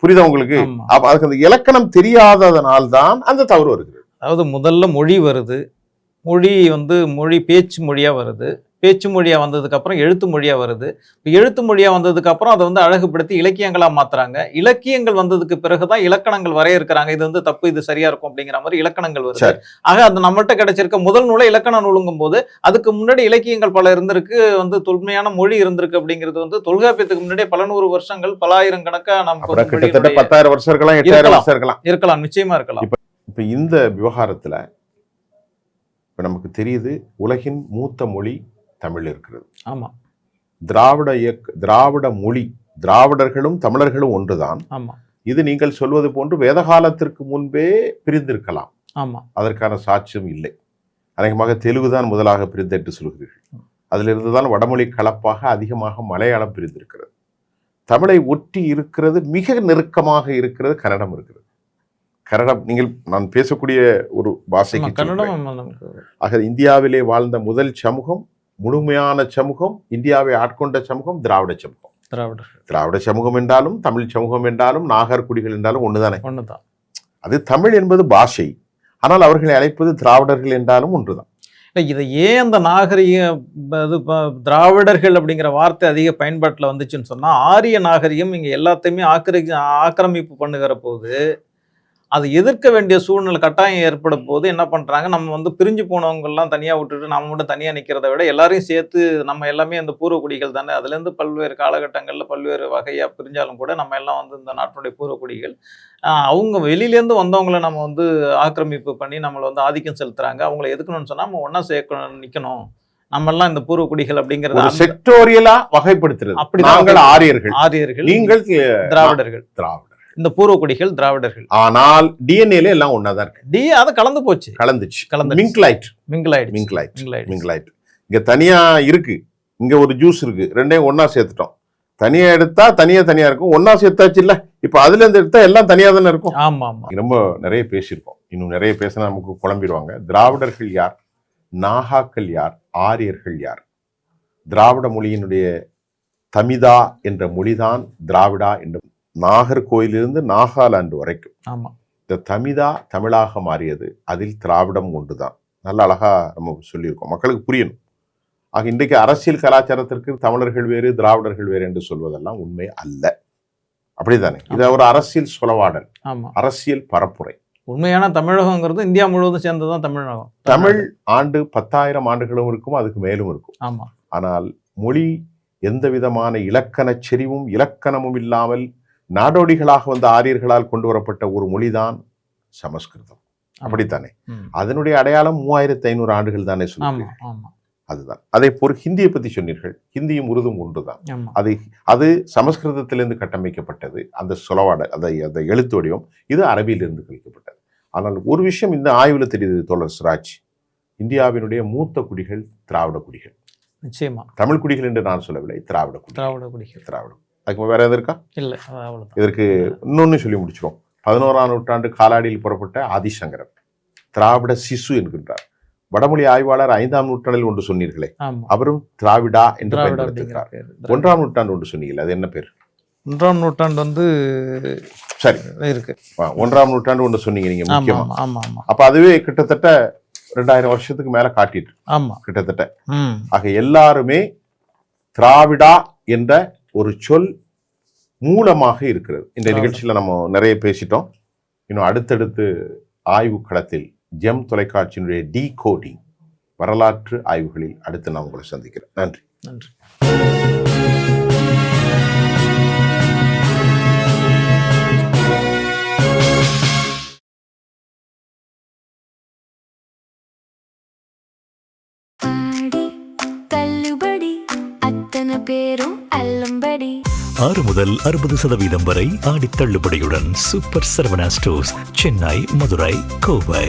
புரியுதா உங்களுக்கு? அதுக்கு அந்த இலக்கணம் தெரியாததனால்தான் அந்த தவறு வருகிறது. அதாவது முதல்ல மொழி வருது. மொழி பேச்சு மொழியா வருது. பேச்சு மொழியா வந்ததுக்கு அப்புறம் எழுத்து மொழியா வருது. எழுத்து மொழியா வந்ததுக்கு அப்புறம் அதை அழகுபடுத்தி இலக்கியங்களா மாத்துறாங்க. இலக்கியங்கள் வந்ததுக்கு பிறகுதான் இலக்கணங்கள் வரையறுக்கிறாங்க. இது தப்பு, இது சரியா இருக்கும் அப்படிங்கிற மாதிரி இலக்கணங்கள் வருது. ஆக அது நம்மள்ட்ட கிடைச்சிருக்க முதல் நூலை இலக்கண நூலுங்கும் போது அதுக்கு முன்னாடி இலக்கியங்கள் பல இருந்திருக்கு, தொன்மையான மொழி இருந்திருக்கு. அப்படிங்கிறது தொல்காப்பியத்துக்கு முன்னாடியே பல நூறு வருஷங்கள், பல ஆயிரம் கணக்கா நமக்கு கிட்டத்தட்ட 10,000 வருஷம் இருக்கலாம், 8,000 வருஷம் இருக்கலாம், நிச்சயமா இருக்கலாம். இப்ப இந்த விவகாரத்துல இப்ப நமக்கு தெரியுது, உலகின் மூத்த மொழி தமிழ் இருக்கிறது. ஆமா. திராவிட மொழி, திராவிடர்களும் தமிழர்களும் ஒன்றுதான். ஆமா. இது நீங்கள் சொல்வது போன்று வேத காலத்திற்கு முன்பே பிரிந்திருக்கலாம். ஆமா. அதற்கான சாட்சியம் இல்லை. அநேகமாக தெலுங்கு தான் முதலாக பிரிந்தெட்டு சொல்கிறீர்கள். அதிலிருந்துதான் வடமொழி கலப்பாக அதிகமாக மலையாளம் பிரிந்திருக்கிறது. தமிழை ஒட்டி இருக்கிறது, மிக நெருக்கமாக இருக்கிறது கன்னடம் இருக்கிறது. கன்னடம் நான் பேசக்கூடிய ஒரு பாஷைக்கு. ஆக இந்தியாவிலே வாழ்ந்த முதல் சமூகம், முழுமையான சமூகம், இந்தியாவை ஆட்கொண்ட சமூகம் திராவிட சமூகம். திராவிட சமூகம் என்றாலும் தமிழ் சமூகம் என்றாலும் நாகர்குடிகள் என்றாலும் ஒண்ணுதானே? ஒண்ணுதான். அது தமிழ் என்பது பாஷை. ஆனால் அவர்களை அழைப்பது திராவிடர்கள் என்றாலும் ஒன்றுதான். இதை ஏன் அந்த திராவிடர்கள் அப்படிங்கிற வார்த்தை அதிக பயன்பாட்டில் வந்துச்சுன்னு சொன்னா, ஆரிய நாகரிகம் இங்க எல்லாத்தையுமே ஆக்கிரமிப்பு பண்ணுகிற போது அதை எதிர்க்க வேண்டிய சூழ்நிலை கட்டாயம் ஏற்படும் போது என்ன பண்றாங்க, நம்ம பிரிஞ்சு போனவங்கெல்லாம் தனியா விட்டுட்டு நம்ம மட்டும் தனியா நிக்கிறத விட எல்லாரையும் சேர்த்து, நம்ம எல்லாமே அந்த பூர்வக்குடிகள் தானே, அதுல இருந்து பல்வேறு காலகட்டங்கள்ல பல்வேறு வகையா பிரிஞ்சாலும் கூட நம்ம எல்லாம் இந்த நாட்டினுடைய பூர்வக்குடிகள். அவங்க வெளியிலேருந்து வந்தவங்களை நம்ம ஆக்கிரமிப்பு பண்ணி நம்மளை ஆதிக்கம் செலுத்துறாங்க. அவங்களை எதுக்கணும்னு சொன்னா நம்ம ஒன்னா சேர்க்கணும், நிக்கணும். நம்ம எல்லாம் இந்த பூர்வக்குடிகள் அப்படிங்கறது செக்டோரியலா வகைப்படுத்துறது. அப்படி நாங்கள் ஆரியர்கள், நீங்கள் திராவிடர்கள். இந்த பூர்வக்குடிகள் திராவிடர்கள். ஆனால் டிஎன்ஏல எல்லாம் ஒன்னாதான் இருக்கு. அது கலந்து போச்சு, கலந்துச்சு. இங்க தனியா இருக்கு, இங்க ஒரு ஜூஸ் இருக்கு, ரெண்டையும் ஒன்னா சேர்த்துட்டோம். தனியா எடுத்தா தனியா இருக்கும், ஒன்னா சேர்த்தாச்சு இல்ல. இப்ப அதுல இருந்து எடுத்தா எல்லாம் தனியா தானே இருக்கும். ஆமா ஆமா. ரொம்ப நிறைய பேசியிருக்கோம், இன்னும் நிறைய பேசினா நமக்கு குழம்பிடுவாங்க. திராவிடர்கள் யார், நாகாக்கள் யார், ஆரியர்கள் யார்? திராவிட மொழியினுடைய தமிதா என்ற மொழிதான் திராவிடா என்ற. நாகர்கோயிலிருந்து நாகாலாந்து வரைக்கும் இந்த தமிழா தமிழாக மாறியது. அதில் திராவிடம் ஒன்றுதான். நல்ல அழகா நம்ம சொல்லியிருக்கோம், மக்களுக்கு புரியணும். ஆக இன்றைக்கு அரசியல் கலாச்சாரத்திற்கு தமிழர்கள் வேறு, திராவிடர்கள் வேறு என்று சொல்வதெல்லாம் உண்மை அல்ல. அப்படித்தானே? இது ஒரு அரசியல் சொலவாடல், ஆமா. அரசியல் பரப்புரை. உண்மையான தமிழகங்கிறது இந்தியா முழுவதும் சேர்ந்ததுதான் தமிழகம். தமிழ் ஆண்டு 10,000 ஆண்டுகளும் இருக்கும், அதுக்கு மேலும் இருக்கும். ஆமா. ஆனால் மொழி எந்த விதமான இலக்கணச் செறிவும் இலக்கணமும் இல்லாமல் நாடோடிகளாக வந்த ஆரியர்களால் கொண்டு வரப்பட்ட ஒரு மொழிதான் சமஸ்கிருதம். அப்படித்தானே? அதனுடைய அடையாளம் 3500 ஆண்டுகள் தானே சொல்லுங்க. அதுதான். அதே போல் ஹிந்தியை பத்தி சொன்னீர்கள். ஹிந்தியும் உருதும் ஒன்றுதான். அது சமஸ்கிருதத்திலிருந்து கட்டமைக்கப்பட்டது. அந்த சொலவாட அந்த எழுத்து வடிவம் இது அரபியிலிருந்து கழிக்கப்பட்டது. ஆனால் ஒரு விஷயம் இந்த ஆய்வுல தெரியுது தோழர் சிராஜ், இந்தியாவினுடைய மூத்த குடிகள் திராவிட குடிகள். நிச்சயமா. தமிழ் குடிகள் என்று நான் சொல்லவில்லை, திராவிட குடிகள். அதுக்கு வேற எது இருக்கா? இல்ல. இதற்கு இன்னொன்னு சொல்லி முடிச்சிடும். 11ஆம் நூற்றாண்டு காலாடியில் புறப்பட்ட ஆதிசங்கரர் திராவிட சிசு என்கின்றார். வடமொழி ஆய்வாளர் 5ஆம் நூற்றாண்டில் ஒன்று சொன்னீர்களே, அவரும் திராவிடா என்று பயன்படுத்துகிறார். 1ஆம் நூற்றாண்டு ஒன்று சொன்னீர்கள், அது என்ன பேர்? 1ஆம் நூற்றாண்டு சரி இருக்கு. 1ஆம் நூற்றாண்டு ஒன்று சொன்னீங்க நீங்க முக்கியமா. அப்ப அதுவே கிட்டத்தட்ட 2000 வருஷத்துக்கு மேல காட்டிட்டு கிட்டத்தட்ட. ஆக எல்லாருமே திராவிடா என்ற ஒரு சொல் மூலமாக இருக்கிறது. இந்த நிகழ்ச்சியில நம்ம நிறைய பேசிட்டோம். இன்னும் அடுத்தடுத்து ஆய்வு களத்தில் ஜெம் தொலைக்காட்சியினுடைய டிகோடிங் வரலாற்று ஆய்வுகளில் அடுத்து நான் உங்களை சந்திக்கிறேன். நன்றி. நன்றி. பேரும் அல்லும்படி 6 முதல் 60% வரை ஆடி தள்ளுபடியுடன் சூப்பர் சரவணா ஸ்டோர்ஸ், சென்னை, மதுரை, கோவை.